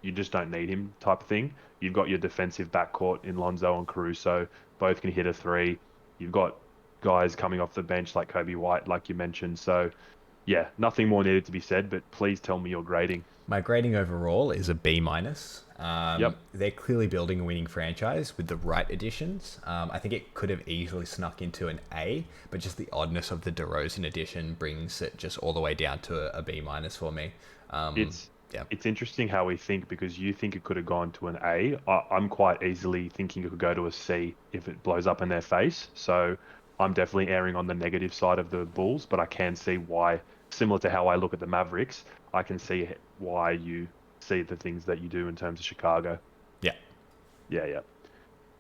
you just don't need him type of thing. You've got your defensive backcourt in Lonzo and Caruso, both can hit a three. You've got guys coming off the bench like Kobe White, like you mentioned. So, yeah, nothing more needed to be said, but please tell me your grading. My grading overall is a B minus. Yep. They're clearly building a winning franchise with the right additions. I think it could have easily snuck into an A, but just the oddness of the DeRozan addition brings it just all the way down to a B minus for me. It's Yeah. it's interesting how we think because you think it could have gone to an A. I'm quite easily thinking it could go to a C if it blows up in their face. So I'm definitely erring on the negative side of the Bulls, but I can see why, similar to how I look at the Mavericks, I can see why you see the things that you do in terms of Chicago. Yeah. Yeah, yeah.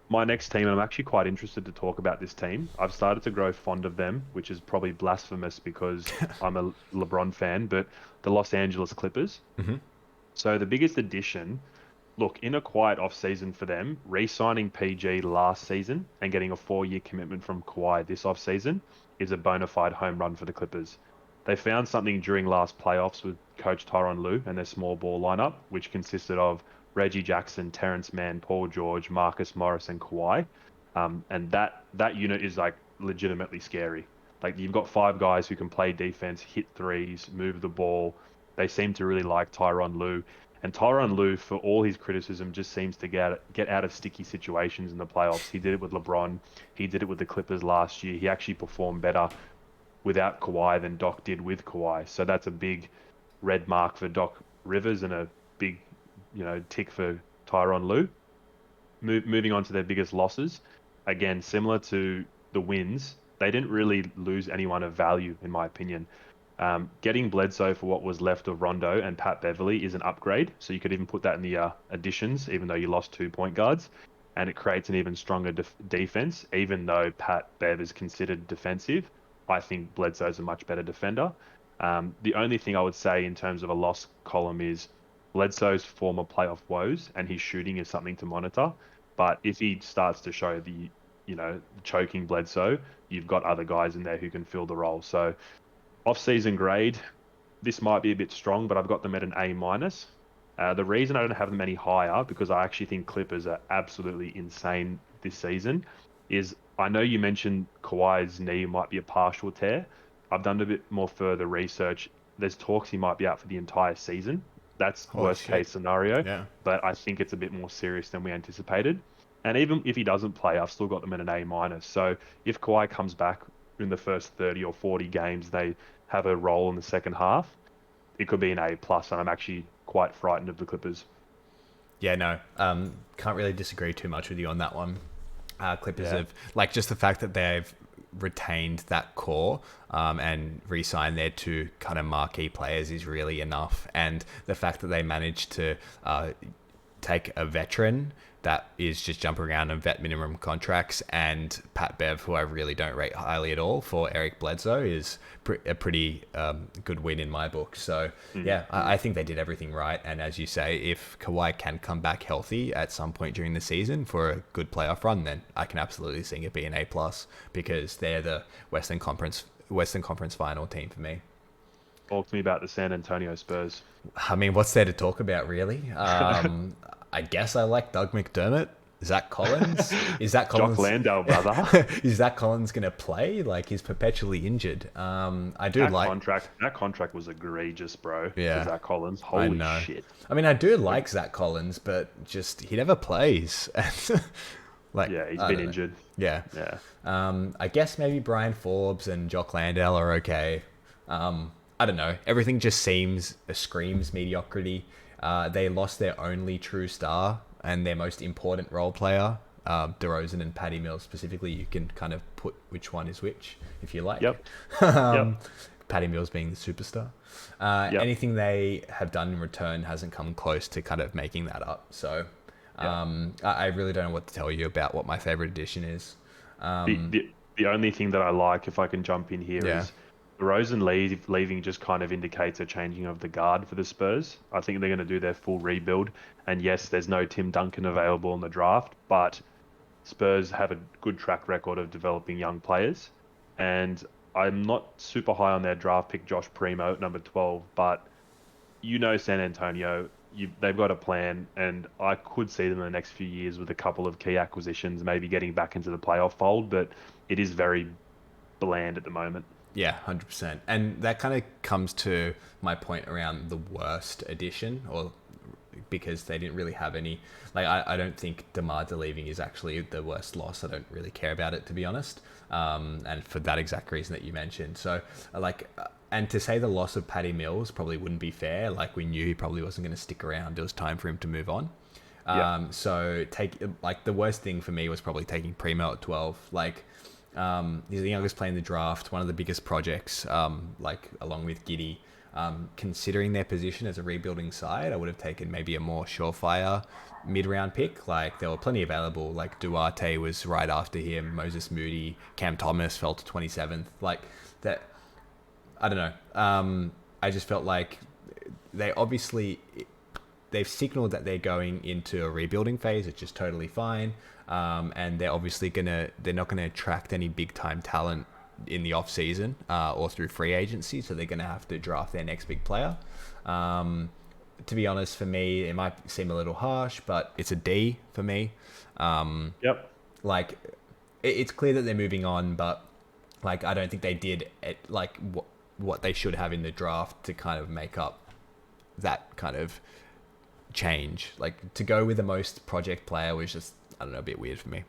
My next team, and I'm actually quite interested to talk about this team. I've started to grow fond of them, which is probably blasphemous because I'm a LeBron fan, but the Los Angeles Clippers. Hmm. So the biggest addition, look, in a quiet off season for them, re-signing PG last season and getting a 4-year commitment from Kawhi this off season is a bona fide home run for the Clippers. They found something during last playoffs with coach Tyronn Lue and their small ball lineup, which consisted of Reggie Jackson, Terrence Mann, Paul George, Marcus Morris, and Kawhi. And that unit is like legitimately scary. Like you've got 5 guys who can play defense, hit threes, move the ball. They seem to really like Tyronn Lue. And Tyronn Lue, for all his criticism, just seems to get out of sticky situations in the playoffs. He did it with LeBron. He did it with the Clippers last year. He actually performed better without Kawhi than Doc did with Kawhi. So that's a big red mark for Doc Rivers and a big, tick for Tyronn Lue. Moving on to their biggest losses, again, similar to the wins, they didn't really lose anyone of value, in my opinion. Getting Bledsoe for what was left of Rondo and Pat Beverly is an upgrade. So you could even put that in the additions, even though you lost 2 point guards. And it creates an even stronger defense, even though Pat Bev is considered defensive. I think Bledsoe's a much better defender. The only thing I would say in terms of a loss column is Bledsoe's former playoff woes and his shooting is something to monitor. But if he starts to show choking Bledsoe, you've got other guys in there who can fill the role. So off-season grade, this might be a bit strong, but I've got them at an A minus. The reason I don't have them any higher, because I actually think Clippers are absolutely insane this season, is I know you mentioned Kawhi's knee might be a partial tear. I've done a bit more further research. There's talks he might be out for the entire season. That's Holy worst shit. case scenario, Yeah. but I think it's a bit more serious than we anticipated. And even if he doesn't play, I've still got them at an A minus. So if Kawhi comes back in the first 30 or 40 games, they have a role in the second half, it could be an A plus, and I'm actually quite frightened of the Clippers. Yeah, no, can't really disagree too much with you on that one. Clippers Yeah. have, like, just the fact that they've retained that core and re-signed their 2 kind of marquee players is really enough. And the fact that they managed to take a veteran that is just jumping around on vet minimum contracts and Pat Bev, who I really don't rate highly at all, for Eric Bledsoe is a pretty good win in my book. So yeah, I think they did everything right. And as you say, if Kawhi can come back healthy at some point during the season for a good playoff run, then I can absolutely see it be an A plus, because they're the Western Conference final team for me. Talk to me about the San Antonio Spurs. I mean, what's there to talk about, really? I guess I like Doug McDermott. Zach Collins? Is Zach Collins? Jock Landale, brother. Is Zach Collins going to play? Like, he's perpetually injured. I do That contract was egregious, bro. Yeah. For Zach Collins. I Holy know. shit. I mean, I do like Zach Collins, but just he never plays. Like, Yeah, he's I been don't know. injured. Yeah. Yeah. I guess maybe Brian Forbes and Jock Landale are okay. I don't know. Everything just screams mediocrity. They lost their only true star and their most important role player, DeRozan and Patty Mills specifically. You can kind of put which one is which, if you like. Yep. Patty Mills being the superstar. Yep. Anything they have done in return hasn't come close to kind of making that up. So I really don't know what to tell you about what my favorite addition is. The only thing that I like, if I can jump in here, Yeah. is DeRozan leaving just kind of indicates a changing of the guard for the Spurs. I think they're going to do their full rebuild. And yes, there's no Tim Duncan available in the draft, but Spurs have a good track record of developing young players. And I'm not super high on their draft pick, Josh Primo, at number 12, but San Antonio, they've got a plan, and I could see them in the next few years with a couple of key acquisitions, maybe getting back into the playoff fold, but it is very bland at the moment. Yeah, 100%. And that kind of comes to my point around the worst addition, or because they didn't really have any. Like, I don't think DeMar leaving is actually the worst loss. I don't really care about it, to be honest. And for that exact reason that you mentioned. So, and to say the loss of Patty Mills probably wouldn't be fair. Like, we knew he probably wasn't going to stick around. It was time for him to move on. So the worst thing for me was probably taking Primo at 12. He's the youngest player in the draft, one of the biggest projects, along with Giddy. Considering their position as a rebuilding side, I would have taken maybe a more surefire mid-round pick. Like there were plenty available. Like Duarte was right after him. Moses Moody, Cam Thomas fell to 27th. Like that. I don't know. I just felt like they've signaled that they're going into a rebuilding phase, which is totally fine. And they're not gonna attract any big time talent in the off season or through free agency, so they're gonna have to draft their next big player. To be honest, for me, it might seem a little harsh, but it's a D for me. Yep. Like it's clear that they're moving on, but like I don't think they did what they should have in the draft to kind of make up that kind of change. Like to go with the most project player was just, I don't know, a bit weird for me.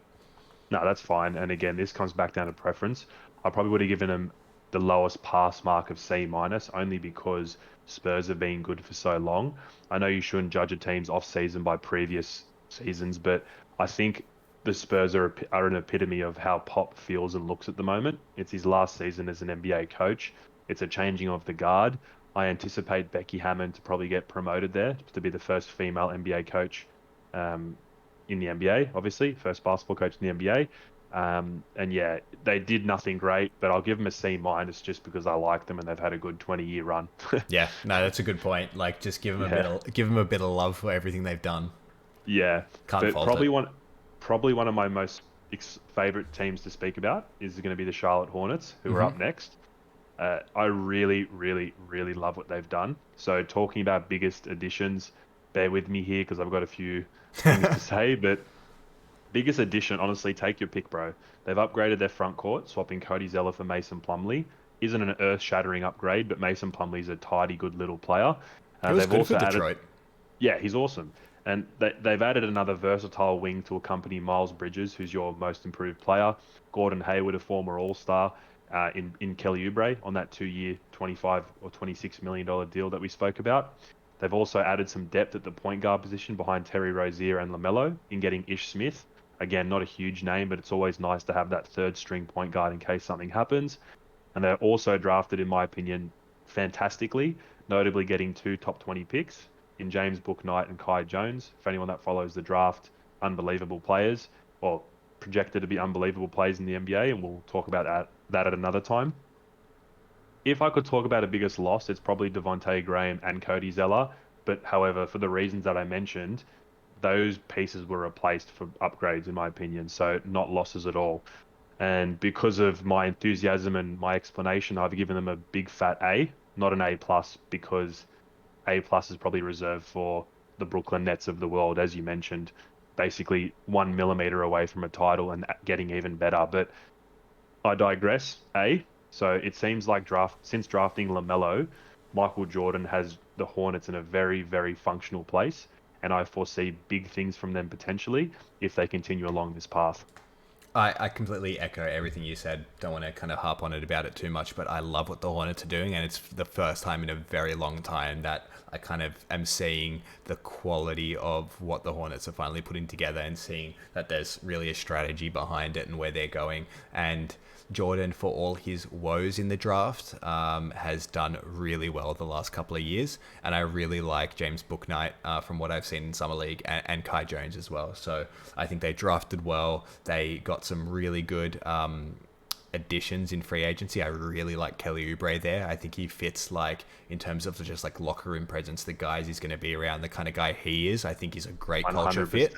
No, that's fine. And again, this comes back down to preference. I probably would have given him the lowest pass mark of C minus, only because Spurs have been good for so long. I know you shouldn't judge a team's off season by previous seasons, but I think the Spurs are an epitome of how Pop feels and looks at the moment. It's his last season as an NBA coach. It's a changing of the guard. I anticipate Becky Hammond to probably get promoted there to be the first female NBA coach in the NBA, obviously, first basketball coach in the NBA. And yeah, they did nothing great, but I'll give them a C minus just because I like them and they've had a good 20-year run. Yeah, no, that's a good point. Like, just give them a bit of love for everything they've done. Yeah, Can't but fault probably one of my most favorite teams to speak about is going to be the Charlotte Hornets, who are up next. I really, really, really love what they've done. So talking about biggest additions, bear with me here because I've got a few things to say, but biggest addition, honestly, take your pick, bro. They've upgraded their front court, swapping Cody Zeller for Mason Plumlee. Isn't an earth-shattering upgrade, but Mason Plumlee's a tidy, good little player. He was good for Detroit. Yeah, he's awesome. And they've added another versatile wing to accompany Miles Bridges, who's your most improved player. Gordon Hayward, a former All-Star, in Kelly Oubre on that 2-year, $25 or $26 million deal that we spoke about. They've also added some depth at the point guard position behind Terry Rozier and LaMelo in getting Ish Smith. Again, not a huge name, but it's always nice to have that third string point guard in case something happens. And they're also drafted, in my opinion, fantastically, notably getting 2 top 20 picks in James Bouknight and Kai Jones. For anyone that follows the draft, unbelievable players, or projected to be unbelievable players in the NBA, and we'll talk about that at another time. If I could talk about a biggest loss, it's probably Devontae Graham and Cody Zeller. But however, for the reasons that I mentioned, those pieces were replaced for upgrades, in my opinion, so not losses at all. And because of my enthusiasm and my explanation, I've given them a big fat A, not an A+, because A+ is probably reserved for the Brooklyn Nets of the world, as you mentioned, basically 1 millimeter away from a title and getting even better. But I digress. A. So it seems like since drafting LaMelo, Michael Jordan has the Hornets in a very, very functional place. And I foresee big things from them potentially if they continue along this path. I completely echo everything you said. Don't want to kind of harp on it about it too much, but I love what the Hornets are doing, and it's the first time in a very long time that I kind of am seeing the quality of what the Hornets are finally putting together and seeing that there's really a strategy behind it and where they're going. And Jordan, for all his woes in the draft, has done really well the last couple of years. And I really like James Bouknight from what I've seen in Summer League and Kai Jones as well. So I think they drafted well. They got some really good additions in free agency. I really like Kelly Oubre there. I think he fits, like, in terms of just like locker room presence, the guys he's going to be around, the kind of guy he is. I think he's a great culture fit.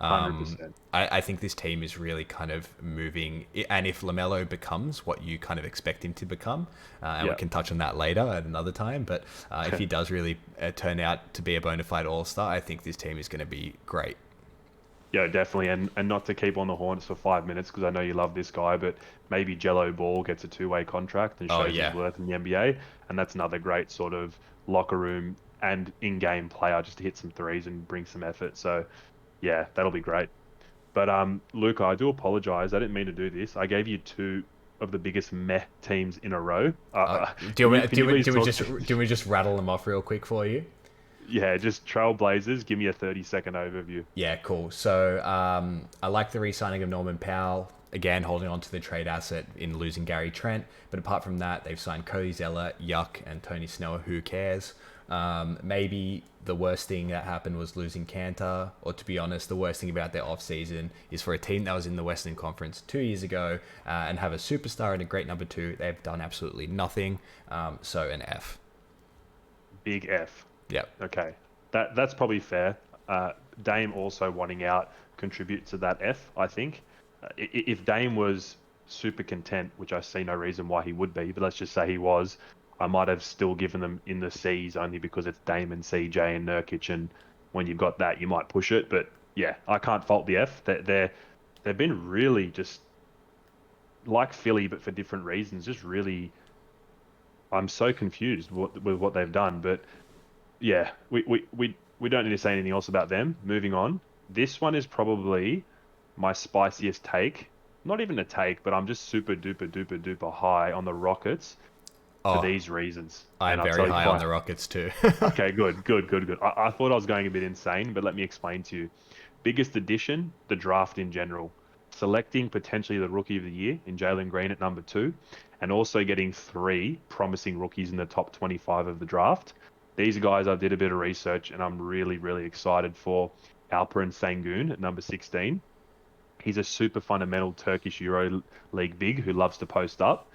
100%. I think this team is really kind of moving, and if LaMelo becomes what you kind of expect him to become, and we can touch on that later at another time, but if he does really turn out to be a bona fide all-star, I think this team is going to be great. Yeah, definitely. And not to keep on the Hornets for 5 minutes, because I know you love this guy, but maybe Jello Ball gets a 2-way contract and shows his worth in the NBA. And that's another great sort of locker room and in-game player just to hit some threes and bring some effort. So, yeah, that'll be great. But, Luca, I do apologize. I didn't mean to do this. I gave you 2 of the biggest meh teams in a row. Do we just rattle them off real quick for you? Yeah, just Trailblazers. Give me a 30-second overview. Yeah, cool. So I like the re-signing of Norman Powell. Again, holding on to the trade asset in losing Gary Trent. But apart from that, they've signed Cody Zeller, Yuck, and Tony Snell. Who cares? Maybe the worst thing that happened was losing Cantor, or to be honest, the worst thing about their off-season is for a team that was in the Western Conference 2 years ago and have a superstar and a great number 2, they've done absolutely nothing. So an F. Big F. Yep. Okay, that's probably fair. Dame also wanting out contributes to that F, I think. If Dame was super content, which I see no reason why he would be, but let's just say he was, I might have still given them in the C's only because it's Dame and CJ and Nurkic, and when you've got that, you might push it. But yeah, I can't fault the F. They've been really just like Philly, but for different reasons. Just really, I'm so confused with what they've done. But yeah, we don't need to say anything else about them. Moving on. This one is probably my spiciest take. Not even a take, but I'm just super duper high on the Rockets for these reasons. I'm very high on the Rockets too. Okay, good. I thought I was going a bit insane, but let me explain to you. Biggest addition, the draft in general. Selecting potentially the rookie of the year in Jalen Green at number 2, and also getting 3 promising rookies in the top 25 of the draft. These guys, I did a bit of research, and I'm really excited for. Alperen Sengun at number 16. He's a super fundamental Turkish Euro League big who loves to post up.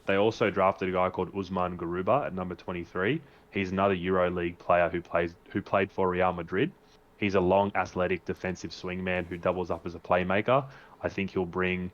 They also drafted a guy called Usman Garuba at number 23. He's another Euro League player who played for Real Madrid. He's a long, athletic, defensive swingman who doubles up as a playmaker. I think he'll bring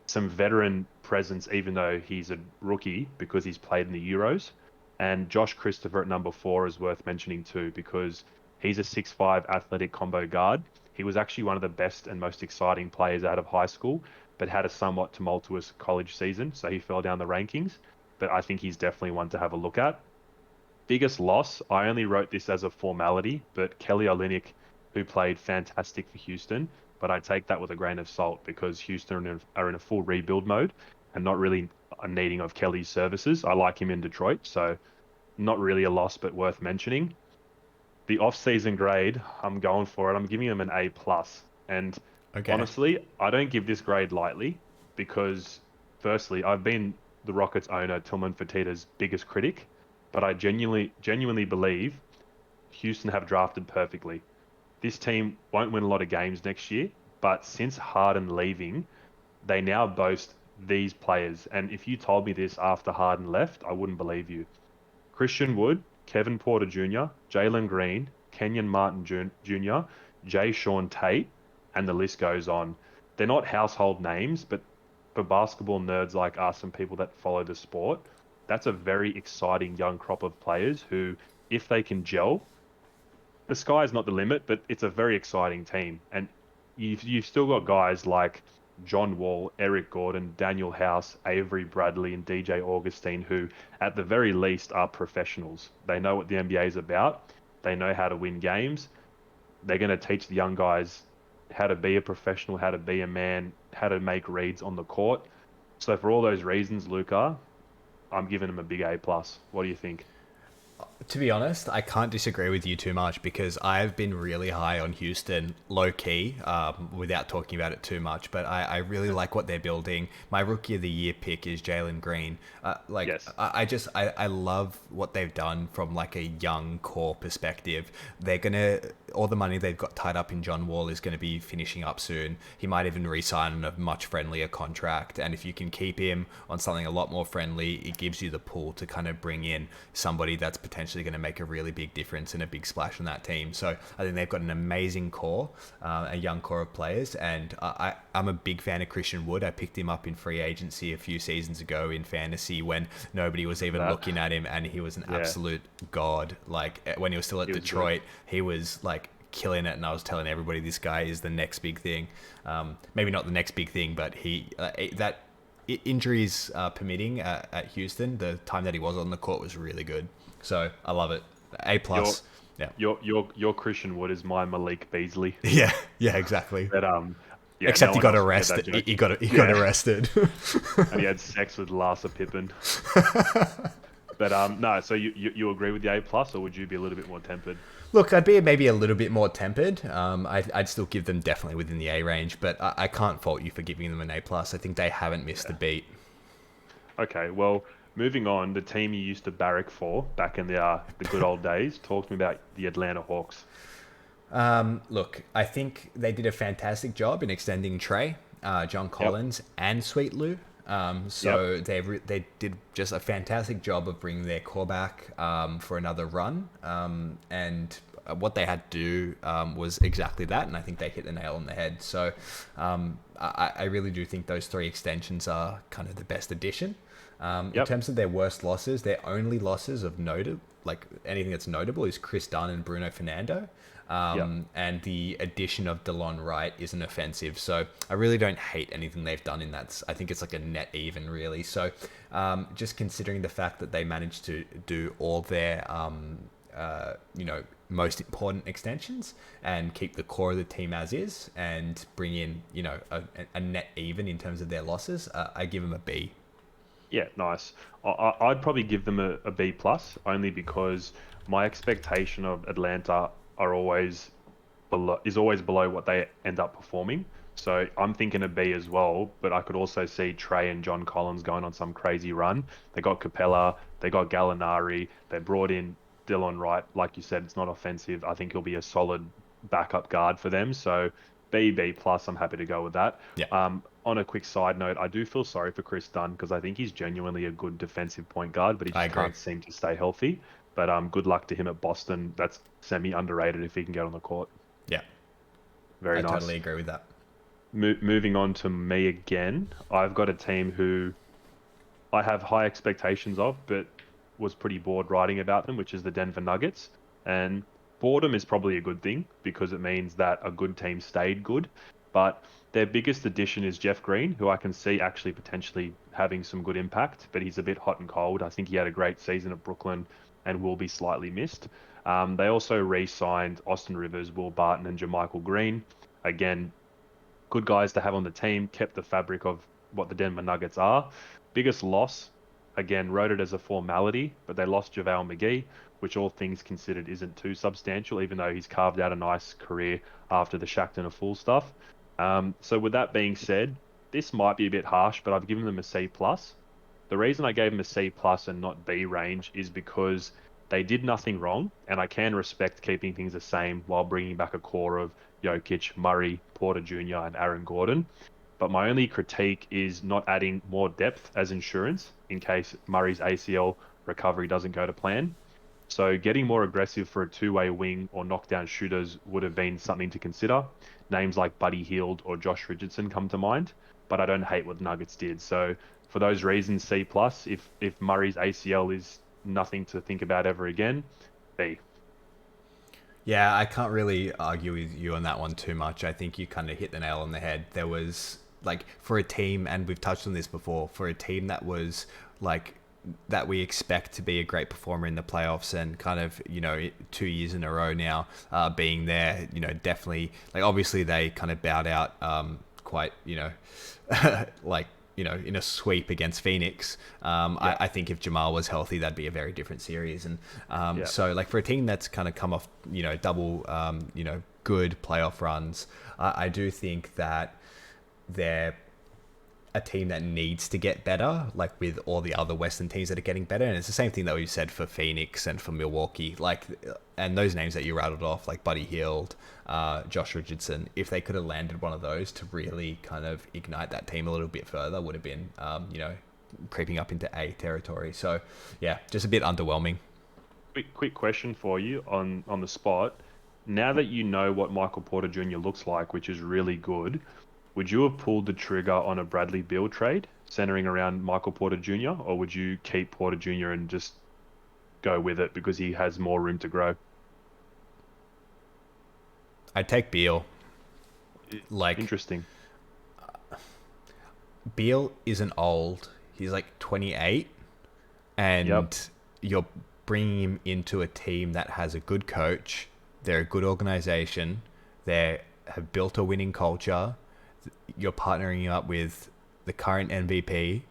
some veteran presence, even though he's a rookie, because he's played in the Euros. And Josh Christopher at number 4 is worth mentioning too, because he's a 6'5" athletic combo guard. He was actually one of the best and most exciting players out of high school, but had a somewhat tumultuous college season, so he fell down the rankings. But I think he's definitely one to have a look at. Biggest loss, I only wrote this as a formality, but Kelly Olynyk, who played fantastic for Houston, but I take that with a grain of salt because Houston are in a full rebuild mode and not really needing of Kelly's services. I like him in Detroit, so not really a loss, but worth mentioning. The off-season grade, I'm going for it. I'm giving him an A+. And honestly, I don't give this grade lightly because, firstly, I've been the Rockets owner, Tillman Fertitta's biggest critic, but I genuinely believe Houston have drafted perfectly. This team won't win a lot of games next year, but since Harden leaving, they now boast these players. And if you told me this after Harden left, I wouldn't believe you. Christian Wood, Kevin Porter Jr., Jalen Green, Kenyon Martin Jr., Jay Sean Tate, and the list goes on. They're not household names, but for basketball nerds like us and people that follow the sport, that's a very exciting young crop of players who, if they can gel, the sky's not the limit, but it's a very exciting team. And you've still got guys like John Wall, Eric Gordon, Daniel House, Avery Bradley, and DJ Augustine, who at the very least are professionals. They know what the NBA is about. They know how to win games. They're going to teach the young guys how to be a professional, how to be a man, how to make reads on the court. So for all those reasons, Luca, I'm giving them a big A+. What do you think? To be honest, I can't disagree with you too much because I've been really high on Houston, low key, without talking about it too much. But I really like what they're building. My rookie of the year pick is Jalen Green. Yes. I love what they've done from like a young core perspective. All the money they've got tied up in John Wall is gonna be finishing up soon. He might even re-sign on a much friendlier contract. And if you can keep him on something a lot more friendly, it gives you the pull to kind of bring in somebody that's potentially going to make a really big difference and a big splash on that team. So I think they've got an amazing core, a young core of players, and I'm a big fan of Christian Wood. I picked him up in free agency a few seasons ago in fantasy when nobody was even looking at him, and he was an absolute god. Like when he was still at Detroit, he was like killing it, and I was telling everybody this guy is the next big thing. Maybe not the next big thing, but injuries permitting at Houston, the time that he was on the court was really good. So I love it. A+. Yeah. Your Christian Wood is my Malik Beasley. Yeah, exactly. But except he got arrested. He got arrested. And he had sex with Larsa Pippen. But no, so you agree with the A plus, or would you be a little bit more tempered? Look, I'd be maybe a little bit more tempered. I'd still give them definitely within the A range, but I can't fault you for giving them an A plus. I think they haven't missed a Yeah. beat. Okay, well, moving on, the team you used to barrack for back in the good old days. Talk to me about the Atlanta Hawks. Look, I think they did a fantastic job in extending Trey, John Yep, Collins, and Sweet Lou. yep, So they did just a fantastic job of bringing their core back for another run. And what they had to do was exactly that, and I think they hit the nail on the head. So I really do think those three extensions are kind of the best addition. In yep, terms of their worst losses, their only losses of note, like anything that's notable, is Chris Dunn and Bruno Fernando. yep. And the addition of DeLon Wright isn't offensive. So I really don't hate anything they've done in that. I think it's like a net even, really. So just considering the fact that they managed to do all their, most important extensions and keep the core of the team as is and bring in, a net even in terms of their losses, I give them a B. Yeah, nice. I'd probably give them a B plus, only because my expectation of Atlanta is always below what they end up performing. So I'm thinking a B as well, but I could also see Trey and John Collins going on some crazy run. They got Capella, they got Gallinari, they brought in Dylan Wright. Like you said, it's not offensive. I think he'll be a solid backup guard for them. So B plus, I'm happy to go with that. Yeah, On a quick side note, I do feel sorry for Chris Dunn because I think he's genuinely a good defensive point guard, but he I just agree. can't seem to stay healthy. But good luck to him at Boston. That's semi underrated if he can get on the court. Yeah, Very I totally nice. agree with that. Moving on to me again, I've got a team who I have high expectations of, but was pretty bored writing about them, which is the Denver Nuggets. And boredom is probably a good thing because it means that a good team stayed good. But their biggest addition is Jeff Green, who I can see actually potentially having some good impact, but he's a bit hot and cold. I think he had a great season at Brooklyn and will be slightly missed. They also re-signed Austin Rivers, Will Barton, and JaMychal Green. Again, good guys to have on the team, kept the fabric of what the Denver Nuggets are. Biggest loss, again, wrote it as a formality, but they lost JaVale McGee, which all things considered isn't too substantial, even though he's carved out a nice career after the Shaqtin' a Fool stuff. So with that being said, this might be a bit harsh, but I've given them a C plus. The reason I gave them a C plus and not B range is because they did nothing wrong, and I can respect keeping things the same while bringing back a core of Jokic, Murray, Porter Jr., and Aaron Gordon. But my only critique is not adding more depth as insurance in case Murray's ACL recovery doesn't go to plan. So getting more aggressive for a two-way wing or knockdown shooters would have been something to consider. Names like Buddy Hield or Josh Richardson come to mind, but I don't hate what the Nuggets did. So for those reasons, C plus. If Murray's ACL is nothing to think about ever again, B. Yeah, I can't really argue with you on that one too much. I think you kind of hit the nail on the head. There was like for a team, and we've touched on this before, for a team that was like that we expect to be a great performer in the playoffs and kind of 2 years in a row now being there, definitely like obviously they kind of bowed out quite like in a sweep against Phoenix. Yeah, I think if Jamal was healthy, that'd be a very different series. And yeah. so, like for a team that's kind of come off, double, good playoff runs, I do think that they're a team that needs to get better, like with all the other Western teams that are getting better. And it's the same thing that we've said for Phoenix and for Milwaukee. Like, and those names that you rattled off, like Buddy Hield, Josh Richardson, if they could have landed one of those to really kind of ignite that team a little bit further, would have been, creeping up into A territory. So, yeah, just a bit underwhelming. Quick question for you on the spot. Now that you know what Michael Porter Jr. looks like, which is really good, would you have pulled the trigger on a Bradley Beal trade centering around Michael Porter Jr., or would you keep Porter Jr. and just go with it because he has more room to grow? I'd take Beal. Like, Interesting. Beal isn't old. He's like 28, Yep. and you're bringing him into a team that has a good coach. They're a good organization. They have built a winning culture. You're partnering up with the current MVP,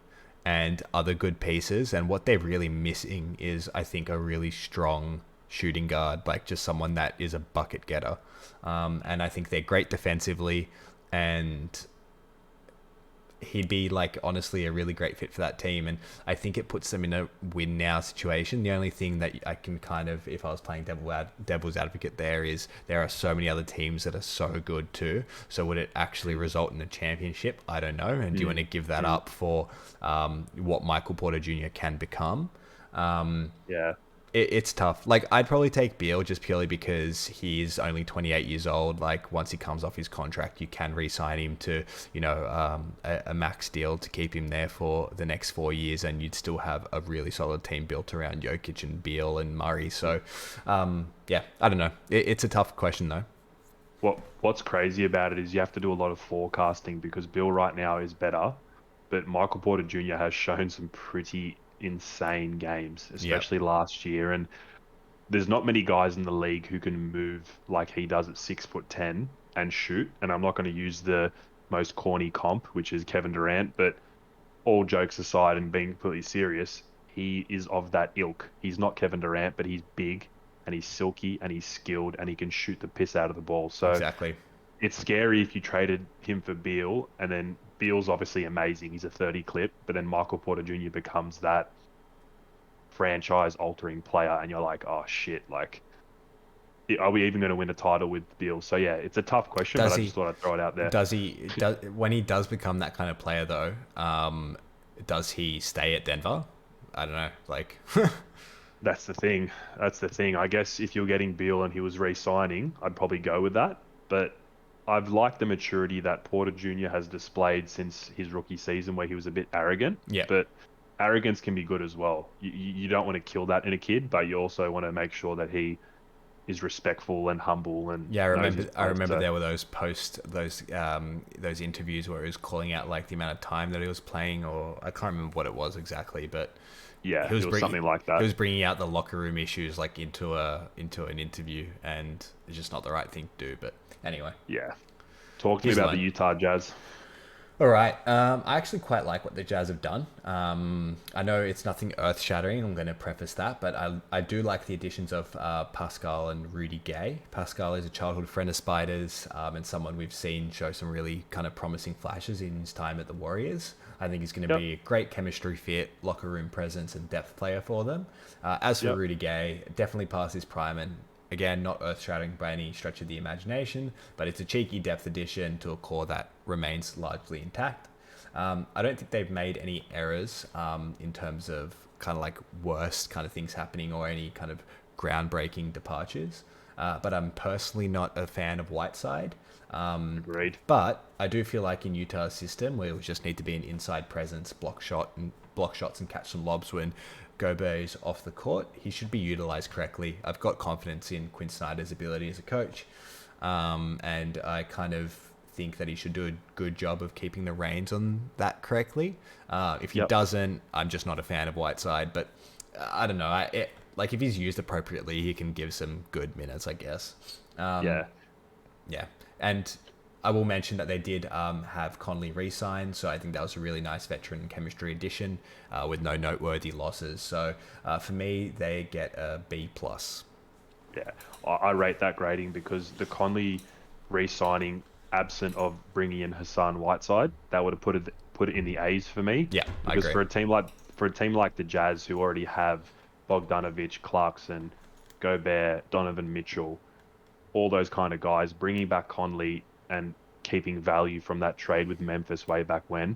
and other good pieces. And what they're really missing is, I think, a really strong shooting guard, like just someone that is a bucket getter. And I think they're great defensively, and he'd be like honestly a really great fit for that team. And I think it puts them in a win now situation. The only thing that I can kind of, if I was playing devil's advocate there, is there are so many other teams that are so good too. So would it actually result in a championship? I don't know. And do you want to give that up for what Michael Porter Jr. can become? Yeah. It's tough. Like, I'd probably take Beal just purely because he's only 28 years old. Like, once he comes off his contract, you can re-sign him to, a max deal to keep him there for the next 4 years, and you'd still have a really solid team built around Jokic and Beal and Murray. So, yeah, I don't know. It's a tough question, though. What's crazy about it is you have to do a lot of forecasting because Bill right now is better, but Michael Porter Jr. has shown some pretty insane games, especially last year. And there's not many guys in the league who can move like he does at 6'10" and shoot. And I'm not going to use the most corny comp, which is Kevin Durant, but all jokes aside and being completely serious, he is of that ilk. He's not Kevin Durant, but he's big and he's silky and he's skilled and he can shoot the piss out of the ball. So Exactly. it's scary if you traded him for Beal, and then Beal's obviously amazing. He's a 30 clip, but then Michael Porter Jr. becomes that franchise-altering player, and you're like, oh shit, like, are we even going to win a title with Beal? So yeah, it's a tough question, but I just thought I'd throw it out there. When he does become that kind of player though, does he stay at Denver? I don't know. Like, That's the thing. That's the thing. I guess if you're getting Beal and he was re-signing, I'd probably go with that. But I've liked the maturity that Porter Jr. has displayed since his rookie season, where he was a bit arrogant. Yeah. But arrogance can be good as well. You don't want to kill that in a kid, but you also want to make sure that he is respectful and humble. And yeah, I remember so, there were those interviews where he was calling out like the amount of time that he was playing, or I can't remember what it was exactly, but yeah, it was something like that. He was bringing out the locker room issues like into an interview, and it's just not the right thing to do. But anyway, yeah. Talk to me about the Utah Jazz. All right. I actually quite like what the Jazz have done. I know it's nothing earth-shattering. I'm going to preface that, but I do like the additions of Pascal and Rudy Gay. Pascal is a childhood friend of Spider's, and someone we've seen show some really kind of promising flashes in his time at the Warriors. I think he's going to be a great chemistry fit, locker room presence, and depth player for them. As for Rudy Gay, definitely past his prime, and again, not earth-shattering by any stretch of the imagination, but it's a cheeky depth addition to a core that remains largely intact. I don't think they've made any errors in terms of kind of like worst kind of things happening or any kind of groundbreaking departures. But I'm personally not a fan of Whiteside. Agreed. But I do feel like in Utah's system, where we just need to be an inside presence, block shots and catch some lobs when Gobert is off the court, he should be utilized correctly. I've got confidence in Quinn Snyder's ability as a coach, and I kind of think that he should do a good job of keeping the reins on that correctly. If he doesn't, I'm just not a fan of Whiteside. But I don't know. Like if he's used appropriately, he can give some good minutes, I guess. Yeah, and I will mention that they did have Conley re-signed, so I think that was a really nice veteran chemistry addition with no noteworthy losses. So for me, they get a B+. Yeah, I rate that grading because the Conley re-signing, absent of bringing in Hassan Whiteside, that would have put it in the A's for me. Yeah, because I agree. for a team like the Jazz, who already have Bogdanovich, Clarkson, Gobert, Donovan Mitchell, all those kind of guys, bringing back Conley and keeping value from that trade with Memphis way back when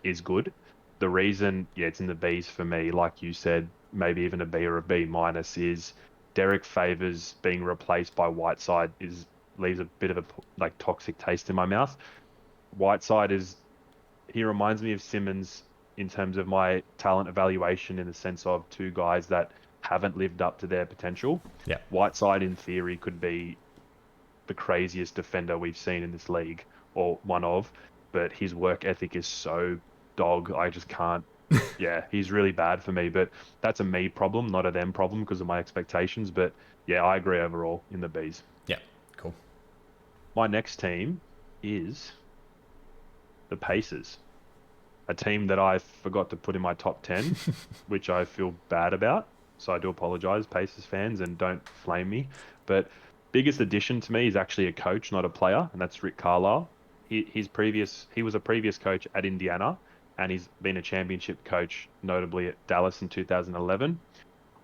is good. The reason, it's in the B's for me, like you said, maybe even a B or a B minus, is Derek Favors being replaced by Whiteside leaves a bit of a like toxic taste in my mouth. Whiteside he reminds me of Simmons in terms of my talent evaluation, in the sense of two guys that haven't lived up to their potential. Yeah. Whiteside, in theory, could be the craziest defender we've seen in this league, or one of, but his work ethic is so dog. I just can't. Yeah, he's really bad for me, but that's a me problem, not a them problem because of my expectations. But yeah, I agree overall in the Bs. Yeah, cool. My next team is the Pacers. a team that I forgot to put in my top 10, which I feel bad about. So I do apologize, Pacers fans, and don't flame me. But biggest addition to me is actually a coach, not a player, and that's Rick Carlisle. He was a previous coach at Indiana, and he's been a championship coach, notably at Dallas in 2011.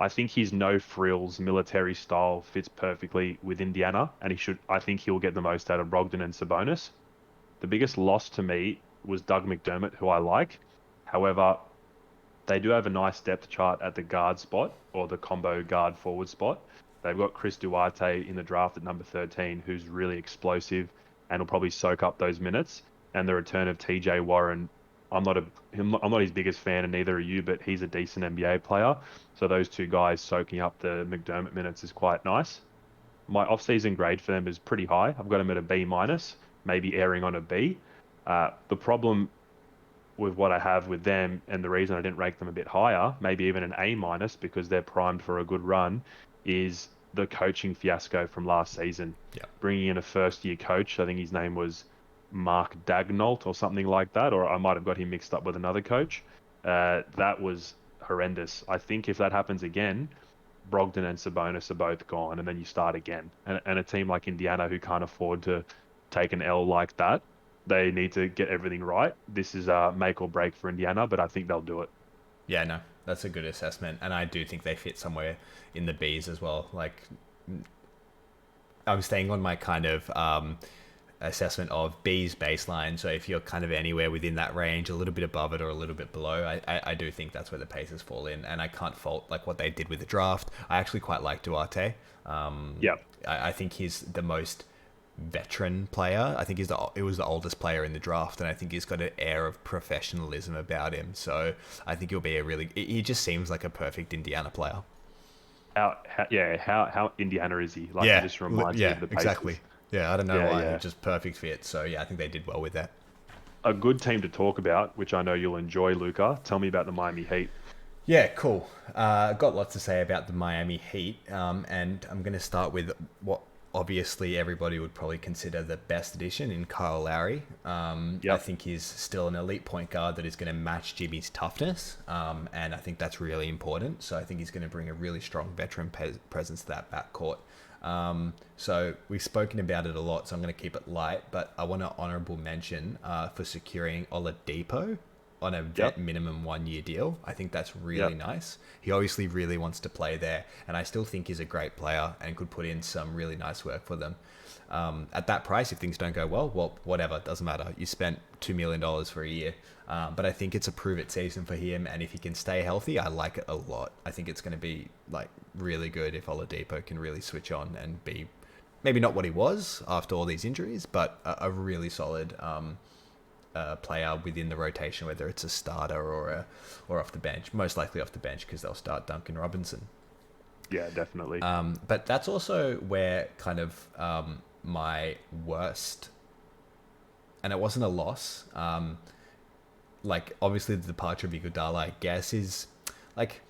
I think his no frills military style fits perfectly with Indiana, and I think he'll get the most out of Brogdon and Sabonis. The biggest loss to me was Doug McDermott, who I like. However, they do have a nice depth chart at the guard spot or the combo guard forward spot. They've got Chris Duarte in the draft at number 13, who's really explosive and will probably soak up those minutes. And the return of TJ Warren, I'm not his biggest fan, and neither are you, but he's a decent NBA player. So those two guys soaking up the McDermott minutes is quite nice. My off-season grade for them is pretty high. I've got them at a B minus, maybe airing on a B. The problem with what I have with them, and the reason I didn't rank them a bit higher, maybe even an A minus, because they're primed for a good run, is the coaching fiasco from last season. Yeah. Bringing in a first-year coach, I think his name was Mark Dagnall or something like that, or I might have got him mixed up with another coach. That was horrendous. I think if that happens again, Brogdon and Sabonis are both gone, and then you start again. And a team like Indiana, who can't afford to take an L like that, they need to get everything right. This is a make or break for Indiana, but I think they'll do it. Yeah, no, that's a good assessment, and I do think they fit somewhere in the Bs as well. Like, I'm staying on my kind of assessment of B's baseline. So if you're kind of anywhere within that range, a little bit above it or a little bit below, I do think that's where the Pacers fall in. And I can't fault like what they did with the draft. I actually quite like Duarte. Yeah. I think he's the most veteran player. I think he was the oldest player in the draft, and I think he's got an air of professionalism about him. So I think he'll be he just seems like a perfect Indiana player. How Indiana is he? Like, Yeah, he just reminds me of the Pacers. exactly. Yeah, I don't know why. Yeah. Just perfect fit. So yeah, I think they did well with that. A good team to talk about, which I know you'll enjoy, Luca. Tell me about the Miami Heat. Yeah, cool. Got lots to say about the Miami Heat, and I'm going to start with what obviously everybody would probably consider the best addition in Kyle Lowry. I think he's still an elite point guard that is going to match Jimmy's toughness, and I think that's really important. So I think he's going to bring a really strong veteran presence to that backcourt. So we've spoken about it a lot, so I'm going to keep it light, but I want to honorable mention for securing Oladipo on a vet minimum 1 year deal. I think that's really nice. He obviously really wants to play there, and I still think he's a great player and could put in some really nice work for them. At that price, if things don't go well, whatever, doesn't matter. You spent $2 million for a year. But I think it's a prove-it season for him, and if he can stay healthy, I like it a lot. I think it's going to be like really good if Oladipo can really switch on and be maybe not what he was after all these injuries, but a really solid player within the rotation, whether it's a starter or off the bench. Most likely off the bench because they'll start Duncan Robinson. Yeah, definitely. But that's also where kind of my worst, and it wasn't a loss. Like obviously the departure of Iguodala, I guess, is like,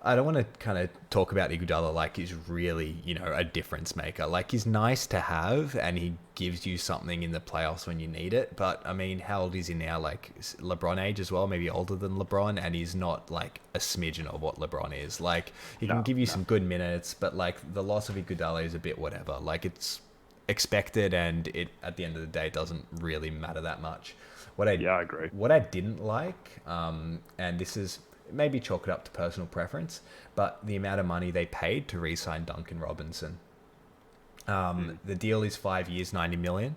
I don't want to kind of talk about Iguodala like he's really, a difference maker. Like, he's nice to have and he gives you something in the playoffs when you need it. But I mean, how old is he now? Like LeBron age as well, maybe older than LeBron, and he's not like a smidgen of what LeBron is. Like, he can give you some good minutes, but like the loss of Iguodala is a bit whatever. Like, it's expected, and it at the end of the day doesn't really matter that much. I agree. What I didn't like, and this is maybe chalk it up to personal preference, but the amount of money they paid to re-sign Duncan Robinson. The deal is 5 years, 90 million,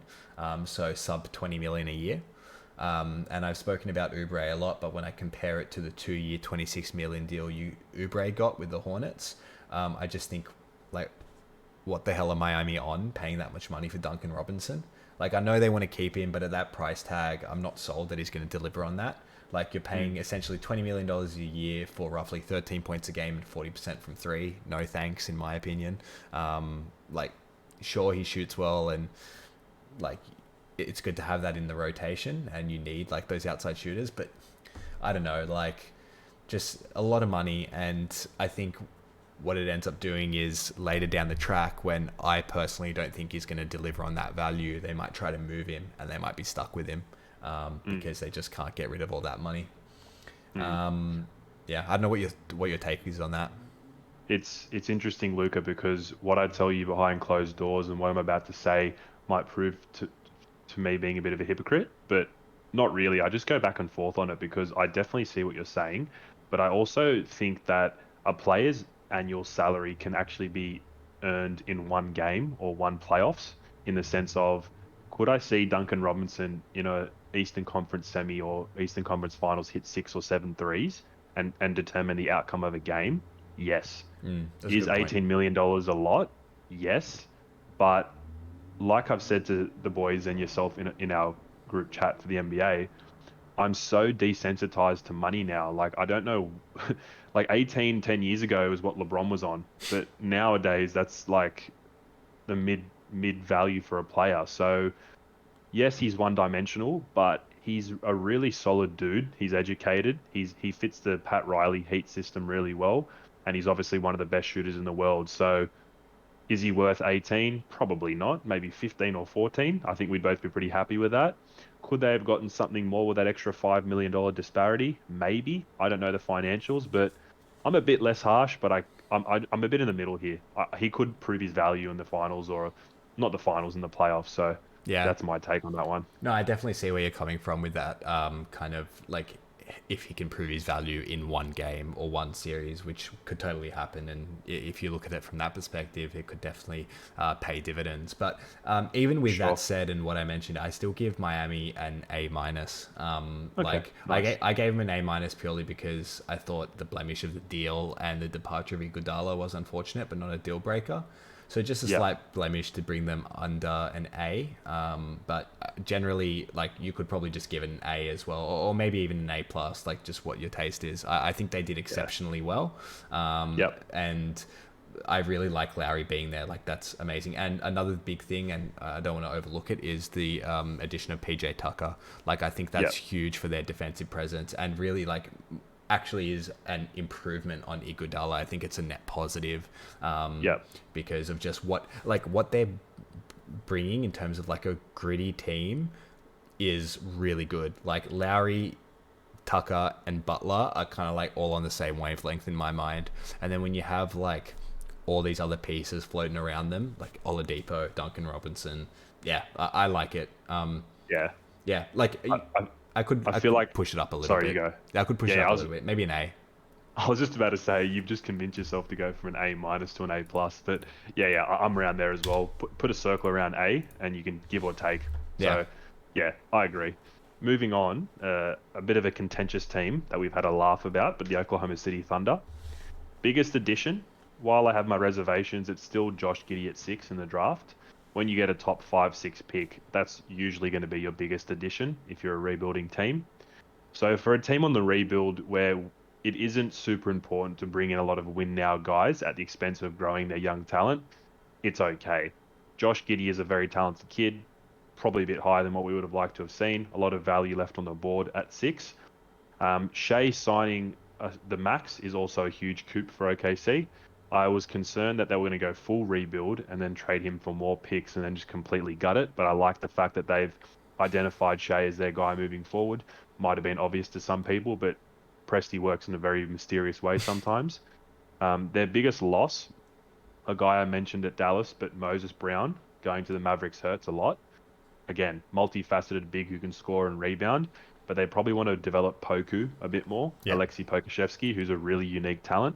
so sub 20 million a year. And I've spoken about Oubre a lot, but when I compare it to the 2 year, 26 million deal Oubre got with the Hornets, I just think, like, what the hell are Miami on paying that much money for Duncan Robinson? Like, I know they want to keep him, but at that price tag, I'm not sold that he's going to deliver on that. Like, you're paying essentially $20 million a year for roughly 13 points a game and 40% from three. No thanks, in my opinion. Like, sure, he shoots well, and like, it's good to have that in the rotation, and you need like those outside shooters, but I don't know, like, just a lot of money. And I think what it ends up doing is later down the track, when I personally don't think he's going to deliver on that value, they might try to move him and they might be stuck with him. because they just can't get rid of all that money. Mm. Yeah, I don't know what your take is on that. It's interesting, Luca, because what I tell you behind closed doors and what I'm about to say might prove to me being a bit of a hypocrite, but not really. I just go back and forth on it because I definitely see what you're saying, but I also think that a player's annual salary can actually be earned in one game or one playoffs, in the sense of, could I see Duncan Robinson in a Eastern Conference semi or Eastern Conference finals hit six or seven threes and determine the outcome of a game? Yes. That's a Is good point. $18 million a lot? Yes. But like I've said to the boys and yourself in our group chat for the NBA, I'm so desensitized to money now. Like, I don't know, like 10 years ago was what LeBron was on, but nowadays that's like the mid value for a player. So yes, he's one dimensional, but he's a really solid dude. He's educated. He fits the Pat Riley Heat system really well, and he's obviously one of the best shooters in the world. So is he worth 18? Probably not. Maybe 15 or 14. I think we'd both be pretty happy with that. Could they have gotten something more with that extra $5 million disparity? Maybe. I don't know the financials, but I'm a bit less harsh, but I'm a bit in the middle here. He could prove his value in the finals, or not the finals, in the playoffs. So Yeah. that's my take on that one. No, I definitely see where you're coming from with that. Kind of like if he can prove his value in one game or one series, which could totally happen. And if you look at it from that perspective, it could definitely pay dividends. But even with Sure. that said, and what I mentioned, I still give Miami an A minus. Okay. Like Nice. I gave him an A minus purely because I thought the blemish of the deal and the departure of Iguodala was unfortunate, but not a deal breaker. So just a Yeah. slight blemish to bring them under an A. But generally, like you could probably just give it an A as well, or maybe even an A plus, like just what your taste is. I think they did Yeah. exceptionally well, Yep. and I really like Lowry being there. Like that's amazing. And another big thing, and I don't want to overlook it, is the addition of PJ Tucker. Like I think that's Yep. huge for their defensive presence, and really like actually is an improvement on Iguodala. I think it's a net positive Yep. because of just what they're bringing in terms of like a gritty team is really good. Like Lowry, Tucker, and Butler are kind of like all on the same wavelength in my mind. And then when you have like all these other pieces floating around them, like Oladipo, Duncan Robinson, yeah, I like it. Yeah. Yeah, like I, I, I I feel could like. push it up a little Sorry, you bit. go. I could push it Yeah. up a little bit, maybe an A. I was just about to say you've just convinced yourself to go from an A minus to an A plus, but yeah, I'm around there as well. Put a circle around A, and you can give or take. Yeah, So, yeah, I agree. Moving on, a bit of a contentious team that we've had a laugh about, but the Oklahoma City Thunder. Biggest addition, while I have my reservations, it's still Josh Giddey at 6 in the draft. When you get a top 5, 6 pick, that's usually going to be your biggest addition if you're a rebuilding team. So for a team on the rebuild where it isn't super important to bring in a lot of win now guys at the expense of growing their young talent, it's okay. Josh Giddey is a very talented kid, probably a bit higher than what we would have liked to have seen. A lot of value left on the board at 6. Shea signing the max is also a huge coup for OKC. I was concerned that they were going to go full rebuild and then trade him for more picks and then just completely gut it. But I like the fact that they've identified Shea as their guy moving forward. Might have been obvious to some people, but Presti works in a very mysterious way sometimes. Their biggest loss, a guy I mentioned at Dallas, but Moses Brown going to the Mavericks hurts a lot. Again, multifaceted big who can score and rebound, but they probably want to develop Poku a bit more. yeah. Alexei Pokushevsky, who's a really unique talent.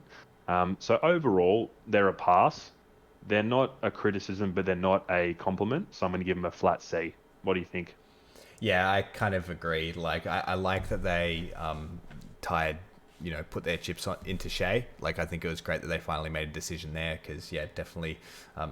So overall, they're a pass. They're not a criticism, but they're not a compliment. So I'm going to give them a flat C. What do you think? Yeah, I kind of agree. Like, I like that they tied, put their chips into Shea. Like, I think it was great that they finally made a decision there because, yeah, definitely,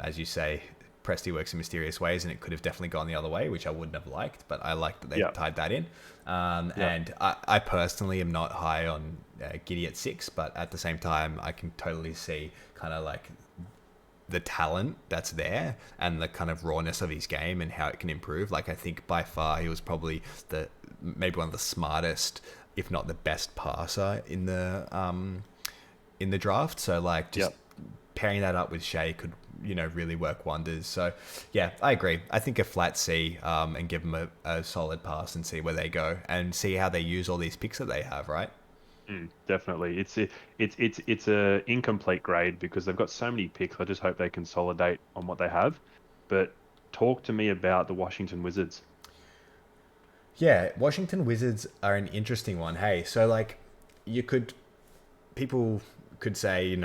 as you say, Presti works in mysterious ways and it could have definitely gone the other way, which I wouldn't have liked, but I like that they Yeah. tied that in. Yeah. And I personally am not high on Giddey at 6, but at the same time, I can totally see kind of like the talent that's there and the kind of rawness of his game and how it can improve. Like I think by far he was probably maybe one of the smartest, if not the best passer in the draft. So like just Yep. pairing that up with Shea could, really work wonders. So, yeah, I agree. I think a flat C, and give them a solid pass and see where they go and see how they use all these picks that they have, right? Definitely. It's a incomplete grade because they've got so many picks. I just hope they consolidate on what they have. But talk to me about the Washington Wizards. Yeah, Washington Wizards are an interesting one. Hey, so like, you could people could say,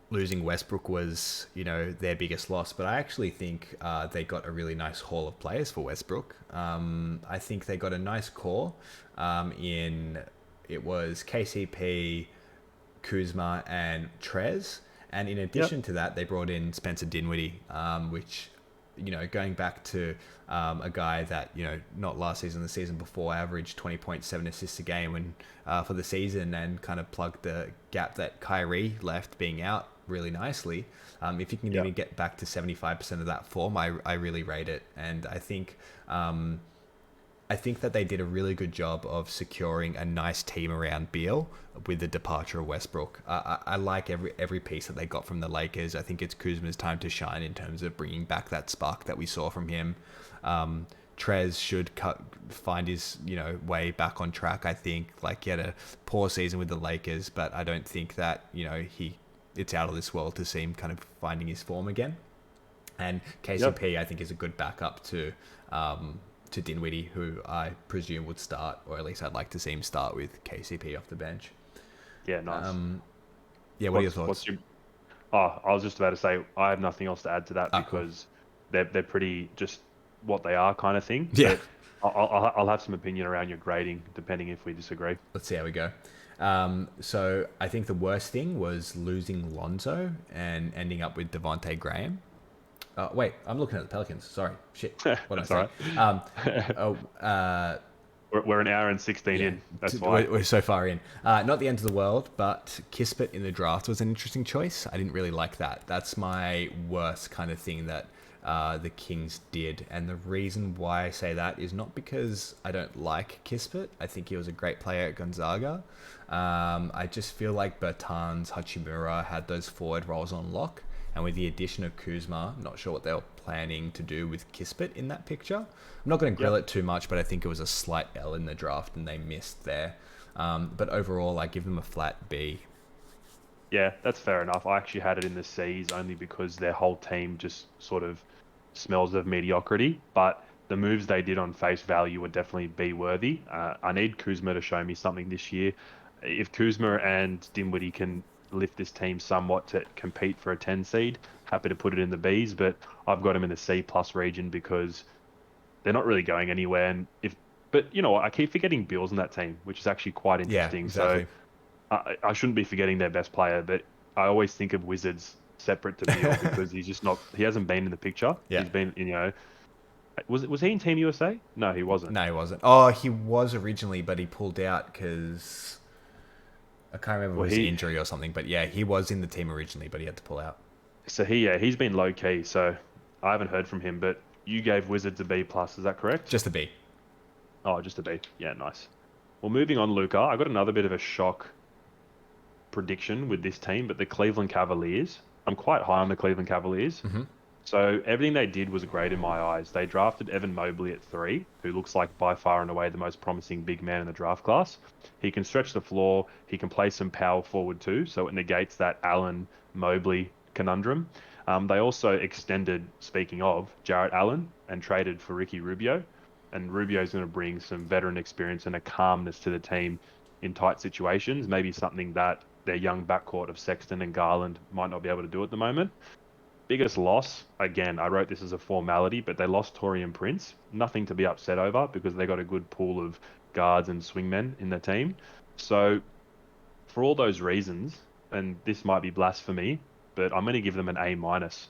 losing Westbrook was, their biggest loss, but I actually think they got a really nice haul of players for Westbrook. I think they got a nice core. In It was KCP, Kuzma, and Trez, and in Yep. addition to that, they brought in Spencer Dinwiddie, which, going back to a guy that, not last season, the season before, averaged 20.7 assists a game when for the season, and kind of plugged the gap that Kyrie left being out really nicely. If you can Yep. even get back to 75% of that form, I really rate it. And I think that they did a really good job of securing a nice team around Beal with the departure of Westbrook. I like every piece that they got from the Lakers. I think it's Kuzma's time to shine in terms of bringing back that spark that we saw from him. Trez should find his way back on track. I think he had a poor season with the Lakers, but I don't think that it's out of this world to see him kind of finding his form again. And Yep. KCP, I think, is a good backup to Dinwiddie, who I presume would start, or at least I'd like to see him start with KCP off the bench. Yeah, nice. Yeah, what are your What's thoughts? your Oh, I was just about to say I have nothing else to add to that Ah, cool. because they're pretty just what they are kind of thing. Yeah, But I'll have some opinion around your grading depending if we disagree. let's see how we go. So I think the worst thing was losing Lonzo and ending up with Devonte Graham. Wait, I'm looking at the Pelicans. Sorry, shit. What did That's I all say? right. Oh, We're an hour and 16 yeah, in. That's why. we're so far in. Not the end of the world, but Kispert in the draft was an interesting choice. I didn't really like that. That's my worst kind of thing that the Kings did. And the reason why I say that is not because I don't like Kispert. I think he was a great player at Gonzaga. I just feel like Bertans, Hachimura had those forward roles on lock. And with the addition of Kuzma, I'm not sure what they were planning to do with Kispert in that picture. I'm not going to grill Yep. it too much, but I think it was a slight L in the draft and they missed there. But overall, I give them a flat B. Yeah, that's fair enough. I actually had it in the C's only because their whole team just sort of smells of mediocrity. But the moves they did on face value were definitely B worthy. I need Kuzma to show me something this year. If Kuzma and Dinwiddie can lift this team somewhat to compete for a 10 seed, happy to put it in the B's. But I've got them in the C plus region because they're not really going anywhere. But you know what? I keep forgetting Bills in that team, which is actually quite Yeah, interesting. So exactly. I shouldn't be forgetting their best player, but I always think of Wizards separate to Beal because he's just not. He hasn't been in the picture. Yeah. He's been, was he in Team USA? No, he wasn't. No, he wasn't. Oh, he was originally, but he pulled out because I can't remember if it Well, was injury or something. But yeah, he was in the team originally, but he had to pull out. he's been low key, so I haven't heard from him. But you gave Wizards a B plus, is that correct? Just a B. Oh, just a B. Yeah, nice. Well, moving on, Luca. I got another bit of a shock prediction with this team, but the Cleveland Cavaliers. I'm quite high on the Cleveland Cavaliers. Mm-hmm. So everything they did was great in my eyes. They drafted Evan Mobley at 3, who looks like by far and away the most promising big man in the draft class. He can stretch the floor. He can play some power forward too, so it negates that Allen Mobley conundrum. They also extended, speaking of, Jarrett Allen and traded for Ricky Rubio. And Rubio's going to bring some veteran experience and a calmness to the team in tight situations, maybe something that their young backcourt of Sexton and Garland might not be able to do at the moment. Biggest loss, again, I wrote this as a formality, but they lost Torian Prince. Nothing to be upset over because they got a good pool of guards and swingmen in their team. So, for all those reasons, and this might be blasphemy, but I'm going to give them an A minus.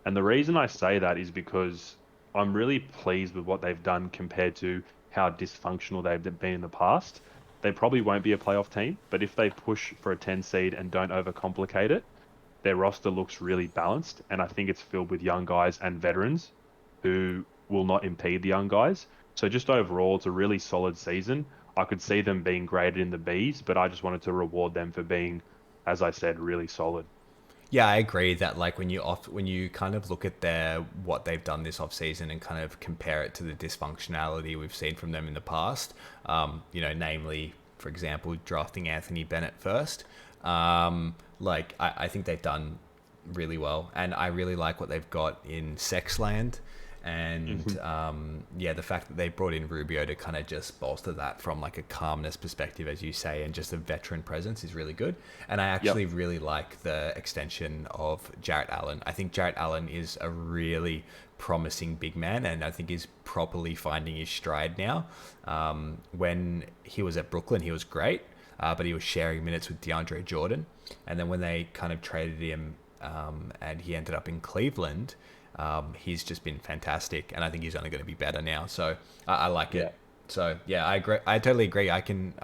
And the reason I say that is because I'm really pleased with what they've done compared to how dysfunctional they've been in the past. They probably won't be a playoff team, but if they push for a 10 seed and don't overcomplicate it, their roster looks really balanced, and I think it's filled with young guys and veterans who will not impede the young guys. So just overall, it's a really solid season. I could see them being graded in the Bs, but I just wanted to reward them for being, as I said, really solid. Yeah, I agree that like when you kind of look at their what they've done this off season and kind of compare it to the dysfunctionality we've seen from them in the past, namely, for example, drafting Anthony Bennett first. I think they've done really well, and I really like what they've got in Sexland. And Hmm. the fact that they brought in Rubio to kind of just bolster that from like a calmness perspective, as you say, and just a veteran presence is really good. And I Yep. actually really like the extension of Jarrett Allen. I think Jarrett Allen is a really promising big man, and I think he's properly finding his stride now. When he was at Brooklyn, he was great, but he was sharing minutes with DeAndre Jordan. And then when they kind of traded him and he ended up in Cleveland, he's just been fantastic, and I think he's only going to be better now. So I like Yeah. it. So yeah, I agree. I totally agree. I can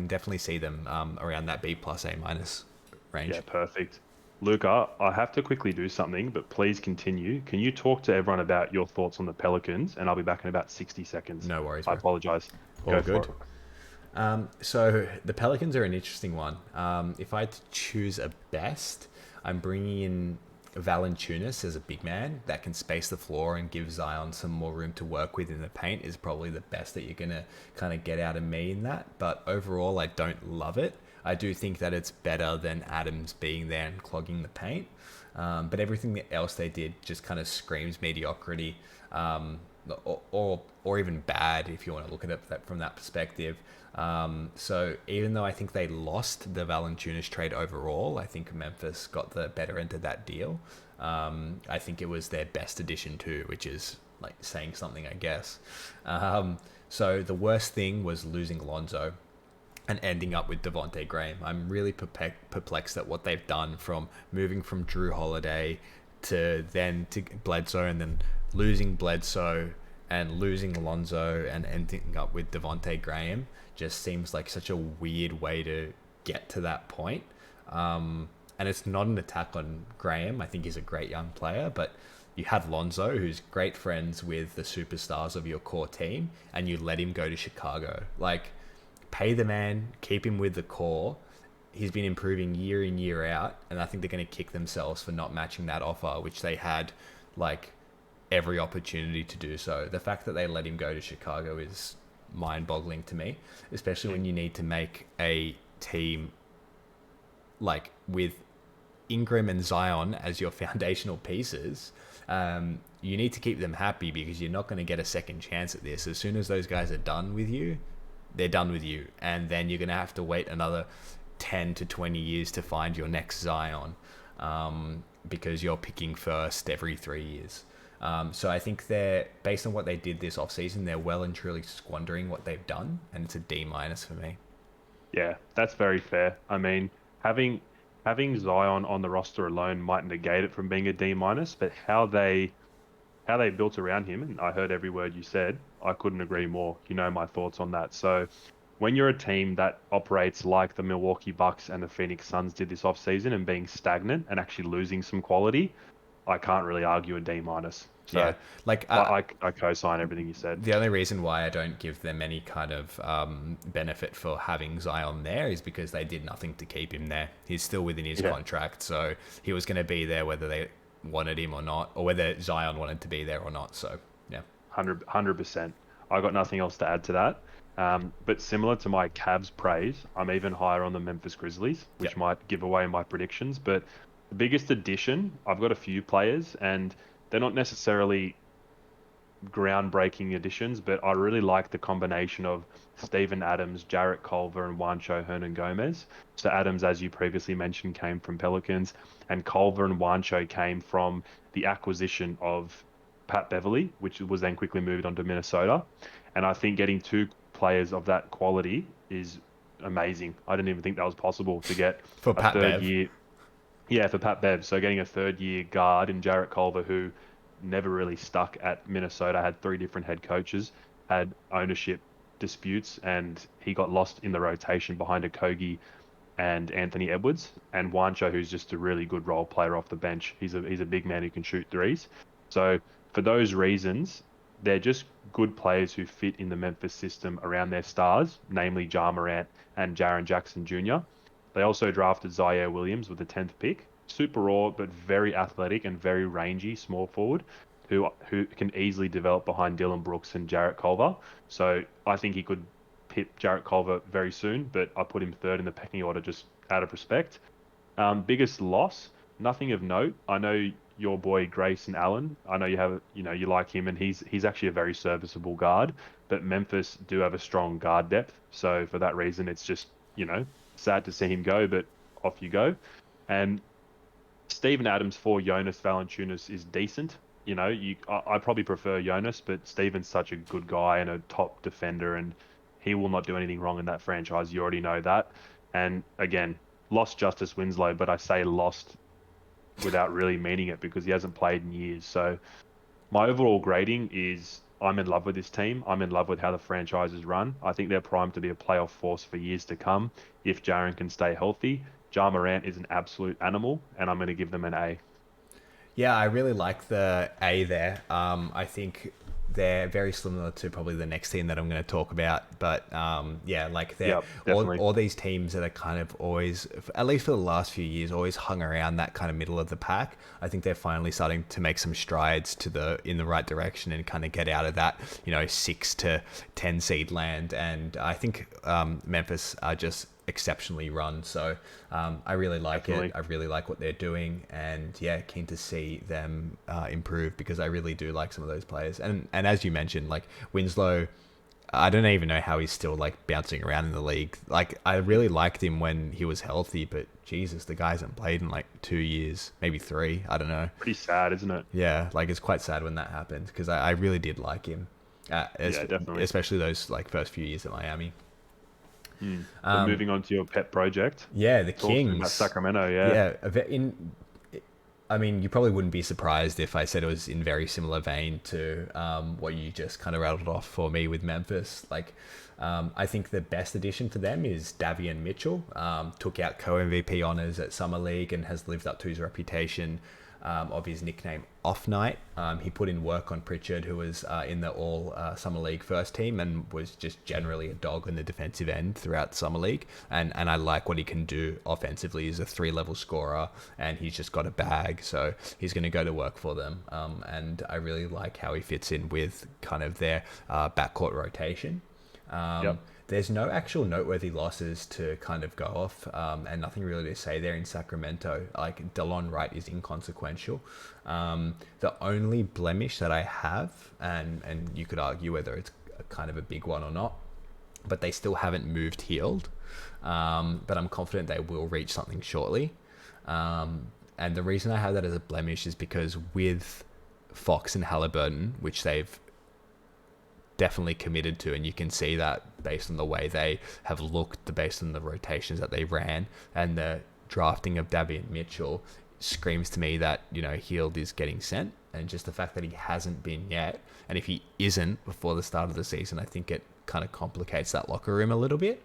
definitely see them around that B plus A minus Yeah, range. perfect. Luca, I have to quickly do something, but please continue. Can you talk to everyone about your thoughts on the Pelicans? And I'll be back in about 60 seconds. No worries, I bro. apologize. All Go for good. it. So the Pelicans are an interesting one. If I had to choose a best, I'm bringing in Valanciunas as a big man that can space the floor and give Zion some more room to work with in the paint is probably the best that you're gonna kind of get out of me in that. But overall, I don't love it. I do think that it's better than Adams being there and clogging the paint. But everything else they did just kind of screams mediocrity, or even bad if you want to look at it from that perspective. So even though I think they lost the Valanciunas trade overall, I think Memphis got the better end of that deal. I think it was their best addition too, which is like saying something, I guess. So the worst thing was losing Lonzo and ending up with Devonte Graham. I'm really perplexed at what they've done from moving from Drew Holiday to Bledsoe, and then losing Bledsoe and losing Alonzo and ending up with Devonte Graham. Just seems like such a weird way to get to that point. And it's not an attack on Graham. I think he's a great young player, but you had Lonzo, who's great friends with the superstars of your core team, and you let him go to Chicago. Like, pay the man, keep him with the core. He's been improving year in, year out, and I think they're going to kick themselves for not matching that offer, which they had like every opportunity to do so. The fact that they let him go to Chicago is mind boggling to me, especially when you need to make a team like with Ingram and Zion as your foundational pieces. You need to keep them happy because you're not going to get a second chance at this. As soon as those guys are done with you, they're done with you, and then you're going to have to wait another 10 to 20 years to find your next Zion, because you're picking first every 3 years. So I think they're, based on what they did this offseason, they're well and truly squandering what they've done, and it's a D minus for me. Yeah, that's very fair. I mean, having having Zion on the roster alone might negate it from being a D minus, but how they built around him, and I heard every word you said. I couldn't agree more. You know my thoughts on that. So when you're a team that operates like the Milwaukee Bucks and the Phoenix Suns did this offseason and being stagnant and actually losing some quality, I can't really argue a D minus. Yeah, So like I co-sign everything you said. the only reason why I don't give them any kind of benefit for having Zion there is because they did nothing to keep him there. He's still within his Yeah, contract, so he was going to be there whether they wanted him or not, or whether Zion wanted to be there or not. So yeah, 100%. I got nothing else to add to that. But similar to my Cavs praise, I'm even higher on the Memphis Grizzlies, yeah, which might give away my predictions. But the biggest addition, I've got a few players, and they're not necessarily groundbreaking additions, but I really like the combination of Steven Adams, Jarrett Culver, and Juancho Hernan Gomez. So Adams, as you previously mentioned, came from Pelicans, and Culver and Juancho came from the acquisition of Pat Beverly, which was then quickly moved on to Minnesota. And I think getting two players of that quality is amazing. I didn't even think that was possible to get for a Pat third Bev. year, yeah, for Pat Bev. So getting a third year guard in Jarrett Culver, who never really stuck at Minnesota, had three different head coaches, had ownership disputes, and he got lost in the rotation behind Okogie and Anthony Edwards, and Juancho, who's just a really good role player off the bench. He's a big man who can shoot threes. So for those reasons, they're just good players who fit in the Memphis system around their stars, namely Ja Morant and Jaren Jackson Jr. They also drafted Zaire Williams with the 10th pick, super raw but very athletic and very rangy small forward who can easily develop behind Dylan Brooks and Jarrett Culver. So I think he could hit Jarrett Culver very soon, but I put him third in the pecking order just out of respect. Biggest loss, nothing of note. I know your boy Grayson Allen. I know you like him, and he's actually a very serviceable guard. But Memphis do have a strong guard depth, so for that reason, it's just sad to see him go. But off you go. And Stephen Adams for Jonas Valanciunas is decent. I probably prefer Jonas, but Stephen's such a good guy and a top defender, and he will not do anything wrong in that franchise. You already know that. And again, lost Justice Winslow, but I say lost without really meaning it because he hasn't played in years. So my overall grading is I'm in love with this team. I'm in love with how the franchise is run. I think they're primed to be a playoff force for years to come if Jaren can stay healthy. Ja Morant is an absolute animal, and I'm going to give them an A. Yeah, I really like the A there. I think they're very similar to probably the next team that I'm going to talk about. But yeah, like they're Yep, definitely. all these teams that are kind of always, at least for the last few years, always hung around that kind of middle of the pack. I think they're finally starting to make some strides in the right direction and kind of get out of that 6 to 10 seed land. And I think Memphis are just exceptionally run. So I really like Definitely. it. I really like what they're doing, and yeah, keen to see them improve because I really do like some of those players. And as you mentioned, like Winslow, I don't even know how he's still like bouncing around in the league. Like I really liked him when he was healthy, but Jesus, the guy hasn't played in like 2 years, maybe three. I don't know. Pretty sad, isn't it? Yeah, like it's quite sad when that happened because I really did like him, Yeah, definitely. especially those like first few years at Miami. So moving on to your pet project, Yeah, the talk to me about Kings. Sacramento. Yeah. Yeah, I mean, you probably wouldn't be surprised if I said it was in very similar vein to what you just kind of rattled off for me with Memphis. Like, I think the best addition for them is Davion Mitchell. Took out co-MVP honors at Summer League and has lived up to his reputation of his nickname Off Night. He put in work on Pritchard, who was in the All Summer League first team and was just generally a dog on the defensive end throughout the Summer League. And I like what he can do offensively. He's a 3-level scorer and he's just got a bag. So he's going to go to work for them. And I really like how he fits in with kind of their backcourt rotation. Yep. There's no actual noteworthy losses to kind of go off, and nothing really to say there in Sacramento. Like Delon Wright is inconsequential. The only blemish that I have, and you could argue whether it's kind of a big one or not, but they still haven't moved Healed. But I'm confident they will reach something shortly. And the reason I have that as a blemish is because with Fox and Halliburton, which they've definitely committed to, and you can see that based on the way they have looked, based on the rotations that they ran, and the drafting of Davion Mitchell screams to me that Healed is getting sent, and just the fact that he hasn't been yet, and if he isn't before the start of the season, I think it kind of complicates that locker room a little bit.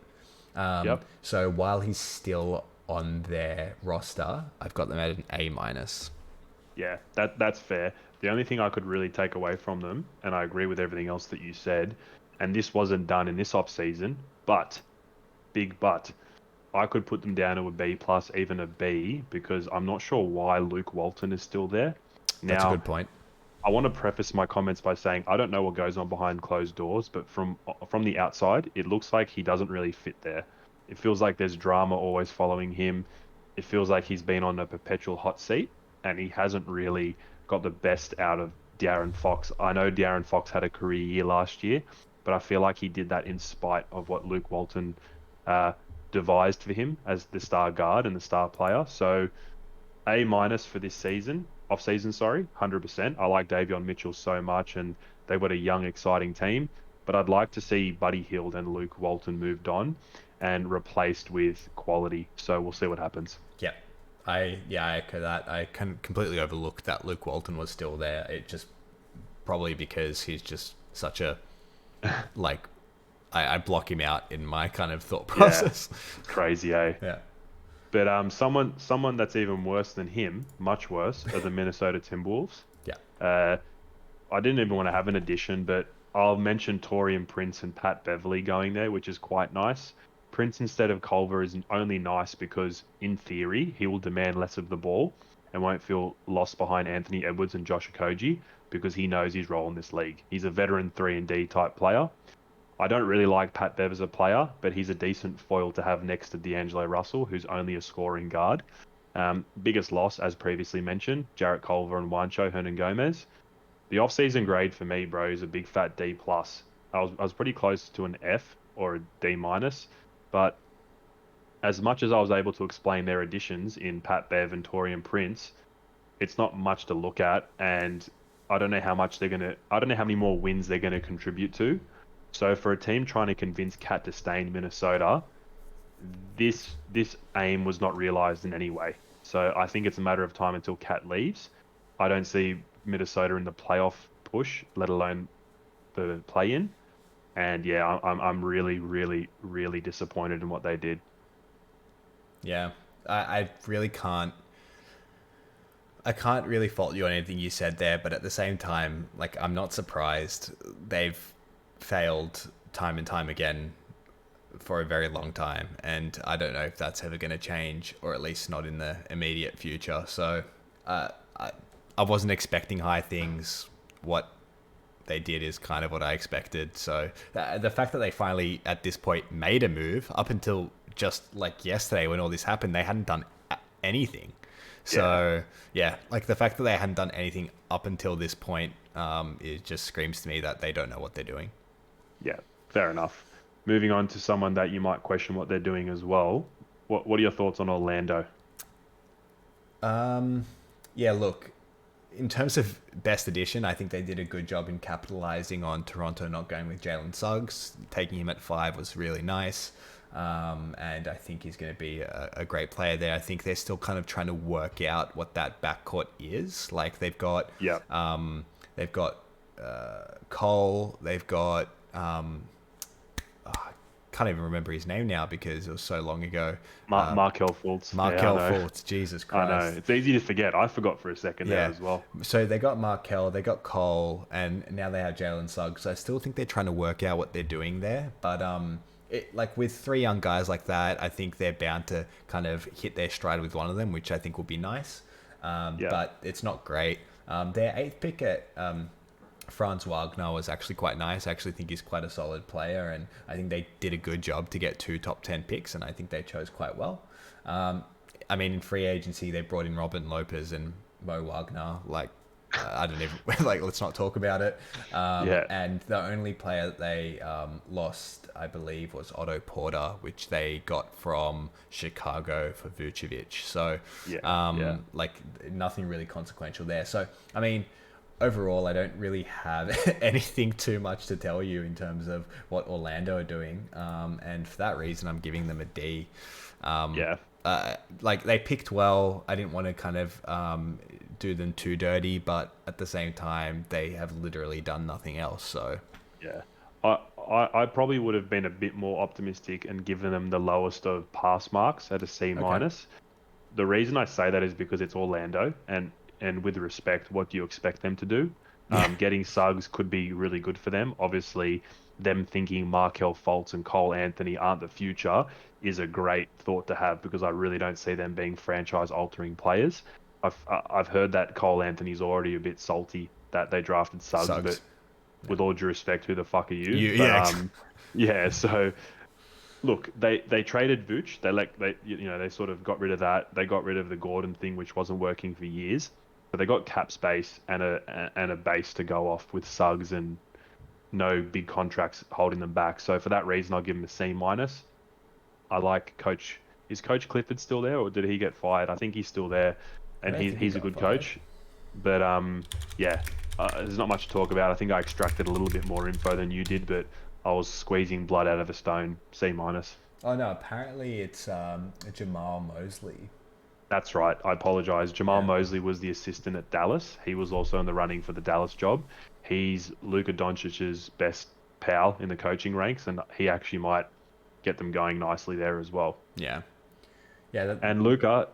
Yep. So while he's still on their roster, I've got them at an A minus. Yeah, that's fair. The only thing I could really take away from them, and I agree with everything else that you said, and this wasn't done in this off season, but big but, I could put them down to a B plus, even a B, because I'm not sure why Luke Walton is still there. That's a Now, good point. I want to preface my comments by saying I don't know what goes on behind closed doors, but from the outside, it looks like he doesn't really fit there. It feels like there's drama always following him. It feels like he's been on a perpetual hot seat, and he hasn't really got the best out of De'Aaron Fox. I know De'Aaron Fox had a career year last year, but I feel like he did that in spite of what Luke Walton uh, devised for him as the star guard and the star player. So A minus for this season, off season, sorry, 100%. I like Davion Mitchell so much, and they've got a young, exciting team. But I'd like to see Buddy Hield and Luke Walton moved on and replaced with quality. So we'll see what happens. Yeah. I echo that. I completely overlooked that Luke Walton was still there. It just probably because he's just such a like I block him out in my kind of thought Yeah, process. crazy, eh? Yeah. But someone that's even worse than him, much worse, are the Minnesota Timberwolves. Yeah. Uh, I didn't even want to have an addition, but I'll mention Torian Prince and Pat Beverly going there, which is quite nice. Prince instead of Culver is only nice because, in theory, he will demand less of the ball and won't feel lost behind Anthony Edwards and Josh Okogie because he knows his role in this league. He's a veteran 3-and-D type player. I don't really like Pat Bev as a player, but he's a decent foil to have next to D'Angelo Russell, who's only a scoring guard. Biggest loss, as previously mentioned, Jarrett Culver and Juancho Hernan-Gomez. The off-season grade for me, bro, is a big fat D+. I was pretty close to an F or a D-, but as much as I was able to explain their additions in Pat Bev and Taurean Prince, it's not much to look at, and I don't know how many more wins they're gonna contribute to. So for a team trying to convince Cat to stay in Minnesota, this aim was not realized in any way. So I think it's a matter of time until Cat leaves. I don't see Minnesota in the playoff push, let alone the play-in. And yeah, I'm really, really, really disappointed in what they did. Yeah, I really can't. I can't really fault you on anything you said there, but at the same time, like, I'm not surprised. They've failed time and time again for a very long time, and I don't know if that's ever going to change, or at least not in the immediate future. So I wasn't expecting high things. What they did is kind of what I expected. So the fact that they finally at this point made a move, up until just like yesterday when all this happened, they hadn't done anything. So yeah, like the fact that they hadn't done anything up until this point, it just screams to me that they don't know what they're doing. Yeah, fair enough. Moving on to someone that you might question what they're doing as well. What are your thoughts on Orlando? Yeah, look, in terms of best edition, I think they did a good job in capitalizing on Toronto not going with Jalen Suggs. Taking him at 5 was really nice. And I think he's going to be a great player there. I think they're still kind of trying to work out what that backcourt is. Like they've got, Cole, they've got, I can't even remember his name now because it was so long ago. Markelle Fultz. Markelle Fultz, Jesus Christ. I know. It's easy to forget. I forgot for a second there as well. So they got Markelle, they got Cole, and now they have Jalen Suggs. So I still think they're trying to work out what they're doing there. But like with 3 young guys like that, I think they're bound to kind of hit their stride with one of them, which I think will be nice. But it's not great. Their 8th pick at Franz Wagner was actually quite nice. I actually think he's quite a solid player, and I think they did a good job to get 2 top 10 picks, and I think they chose quite well. I mean, in free agency, they brought in Robin Lopez and Mo Wagner. Like, I don't even, like, let's not talk about it. And the only player that they lost, I believe, was Otto Porter, which they got from Chicago for Vucevic. So, like, nothing really consequential there. So, I mean, overall, I don't really have anything too much to tell you in terms of what Orlando are doing. And for that reason, I'm giving them a D. Like, they picked well. I didn't want to kind of do them too dirty, but at the same time, they have literally done nothing else. So yeah, I probably would have been a bit more optimistic and given them the lowest of pass marks at a C-. Okay. The reason I say that is because it's Orlando, and with respect, what do you expect them to do? Getting Suggs could be really good for them. Obviously, them thinking Markelle Fultz and Cole Anthony aren't the future is a great thought to have, because I really don't see them being franchise-altering players. I've heard that Cole Anthony's already a bit salty that they drafted Suggs. But with all due respect, who the fuck are you? So look, they traded Vooch. They sort of got rid of that. They got rid of the Gordon thing, which wasn't working for years. But they got cap space and a base to go off with Suggs and no big contracts holding them back. So for that reason, I'll give them a C-. I like Coach. Is Coach Clifford still there, or did he get fired? I think he's still there, and he's a good coach. But there's not much to talk about. I think I extracted a little bit more info than you did, but I was squeezing blood out of a stone. C-. Oh no, apparently it's Jamal Mosley. That's right. I apologize. Jamal Mosley was the assistant at Dallas. He was also in the running for the Dallas job. He's Luka Doncic's best pal in the coaching ranks, and he actually might get them going nicely there as well. Yeah. And Luka,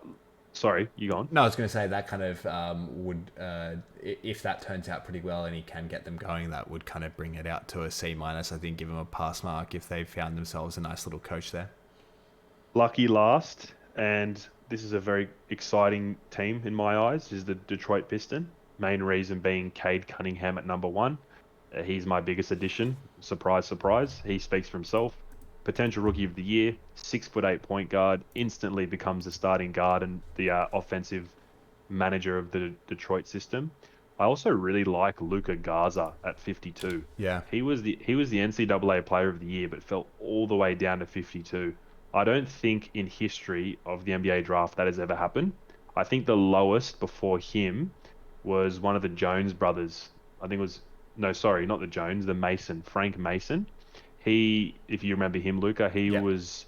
sorry, you go on. No, I was going to say that kind of would, if that turns out pretty well and he can get them going, that would kind of bring it out to a C-. I think give them a pass mark if they found themselves a nice little coach there. lucky last, and this is a very exciting team in my eyes, is the Detroit Piston. Main reason being Cade Cunningham at number one. He's my biggest addition. Surprise, surprise. He speaks for himself. Potential rookie of the year, 6'8" point guard, instantly becomes the starting guard and the offensive manager of the Detroit system. I also really like Luka Garza at 52. Yeah. He was the NCAA Player of the Year, but fell all the way down to 52. I don't think in history of the NBA draft that has ever happened. I think the lowest before him was one of the Jones brothers. I think it was no, sorry, not the Jones, the Mason, Frank Mason. He, if you remember him, Luca, he Yeah. was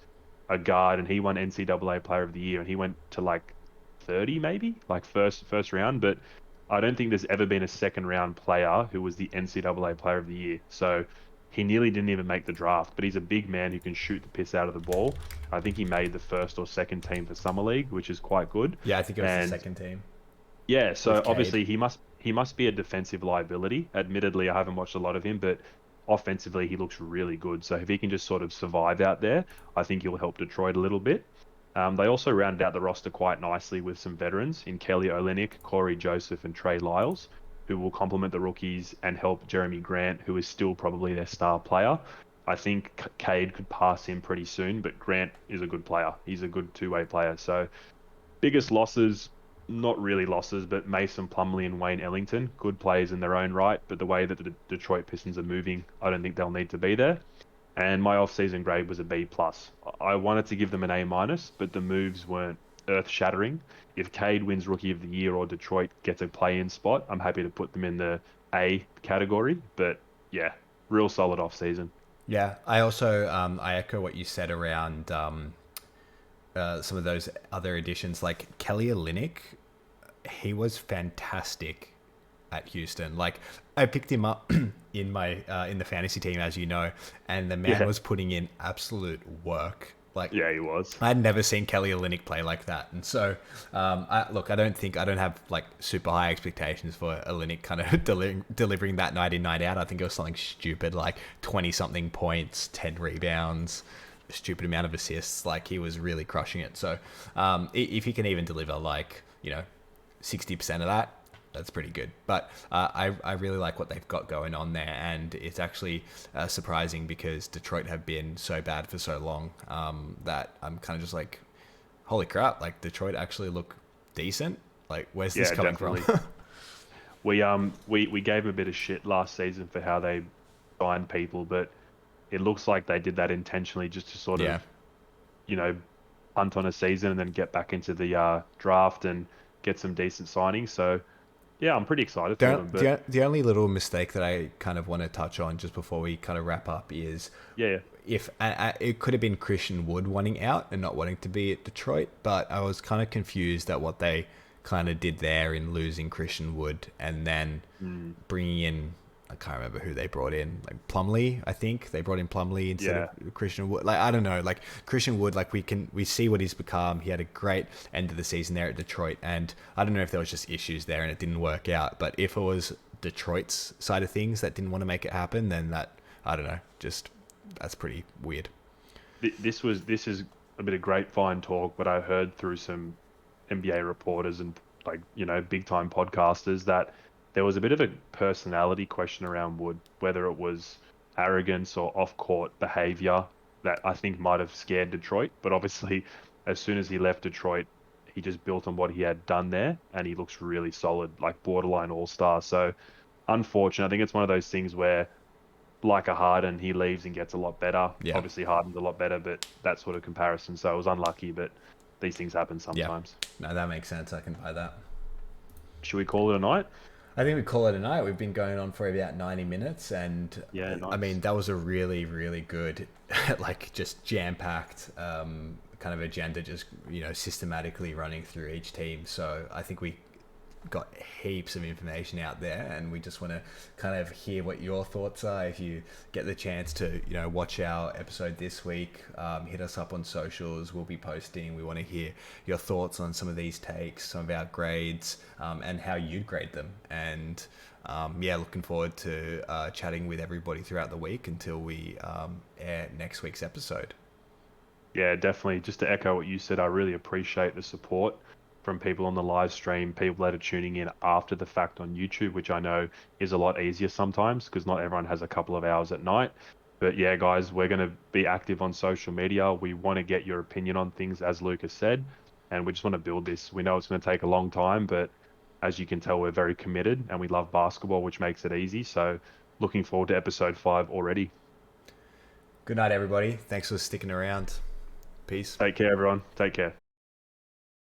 a guard and he won NCAA Player of the Year and he went to like 30 maybe, like first round. But I don't think there's ever been a second round player who was the NCAA Player of the Year. So he nearly didn't even make the draft, but he's a big man who can shoot the piss out of the ball. I think he made the first or second team for Summer League, which is quite good. Yeah, I think it was the And second team yeah, so with Cade. obviously he must be a defensive liability. Admittedly, I haven't watched a lot of him, but offensively he looks really good. So if he can just sort of survive out there, I think he'll help Detroit a little bit. They also rounded out the roster quite nicely with some veterans in Kelly Olynyk, Corey Joseph, and Trey Lyles, who will complement the rookies and help Jeremy Grant, who is still probably their star player. I think Cade could pass him pretty soon, but Grant is a good player. He's a good two-way player. So biggest losses, not really losses, but Mason Plumlee and Wayne Ellington, good players in their own right, but the way that the Detroit Pistons are moving, I don't think they'll need to be there. And my off-season grade was a B plus. I wanted to give them an A minus, but the moves weren't earth-shattering. If Cade wins Rookie of the Year or Detroit gets a play-in spot, I'm happy to put them in the A category. But yeah, real solid off-season. Yeah, I also I echo what you said around some of those other additions, like Kelly Olynyk. He was fantastic at Houston. Like I picked him up in the fantasy team, as you know, and the man Yeah, was putting in absolute work. Like yeah, he was. I'd never seen Kelly Olynyk play like that, and so look, I don't have like super high expectations for Olynyk kind of delivering that night in night out. I think it was something stupid like 20 something points, 10 rebounds, a stupid amount of assists. Like he was really crushing it. So if he can even deliver like 60% of that, that's pretty good. But I really like what they've got going on there, and it's actually surprising because Detroit have been so bad for so long that I'm kind of just like, holy crap! Like Detroit actually look decent. Like where's this Yeah, coming from? definitely. We gave him a bit of shit last season for how they signed people, but it looks like they did that intentionally just to sort Yeah. of, you know, punt on a season and then get back into the draft and get some decent signings. So yeah, I'm pretty excited for them. But The only little mistake that I kind of want to touch on just before we kind of wrap up is yeah, if it could have been Christian Wood wanting out and not wanting to be at Detroit, but I was kind of confused at what they kind of did there in losing Christian Wood and then mm, bringing in, I can't remember who they brought in, like Plumlee. I think they brought in Plumlee instead yeah, of Christian Wood. Like I don't know, like Christian Wood, like we see what he's become. He had a great end of the season there at Detroit, and I don't know if there was just issues there and it didn't work out. But if it was Detroit's side of things that didn't want to make it happen, then that, I don't know, just that's pretty weird. this is a bit of grapevine talk, but I heard through some NBA reporters and like big time podcasters that there was a bit of a personality question around Wood, whether it was arrogance or off court behavior that I think might have scared Detroit. But obviously, as soon as he left Detroit, he just built on what he had done there, and he looks really solid, like borderline all star. So unfortunate. I think it's one of those things where, like a Harden, he leaves and gets a lot better. Yeah, Obviously, Harden's a lot better, but that sort of comparison. So it was unlucky, but these things happen yeah, sometimes. no, that makes sense. I can buy that. Should we call it a night? I think we call it a night. We've been going on for about 90 minutes, and Yeah, I nice. mean that was a really, really good, like just jam-packed kind of agenda, just systematically running through each team. So I think we got heaps of information out there, and we just want to kind of hear what your thoughts are. If you get the chance to watch our episode this week, hit us up on socials. We'll be posting. We want to hear your thoughts on some of these takes, some of our grades, and how you'd grade them. And yeah, looking forward to chatting with everybody throughout the week until we air next week's episode. Yeah, definitely. Just to echo what you said, I really appreciate the support from people on the live stream, people that are tuning in after the fact on YouTube, which I know is a lot easier sometimes because not everyone has a couple of hours at night. But yeah, guys, we're going to be active on social media. We want to get your opinion on things, as Lucas said, and we just want to build this. We know it's going to take a long time, but as you can tell, we're very committed and we love basketball, which makes it easy. So looking forward to episode 5 already. Good night, everybody. Thanks for sticking around. Peace. Take care, everyone. Take care.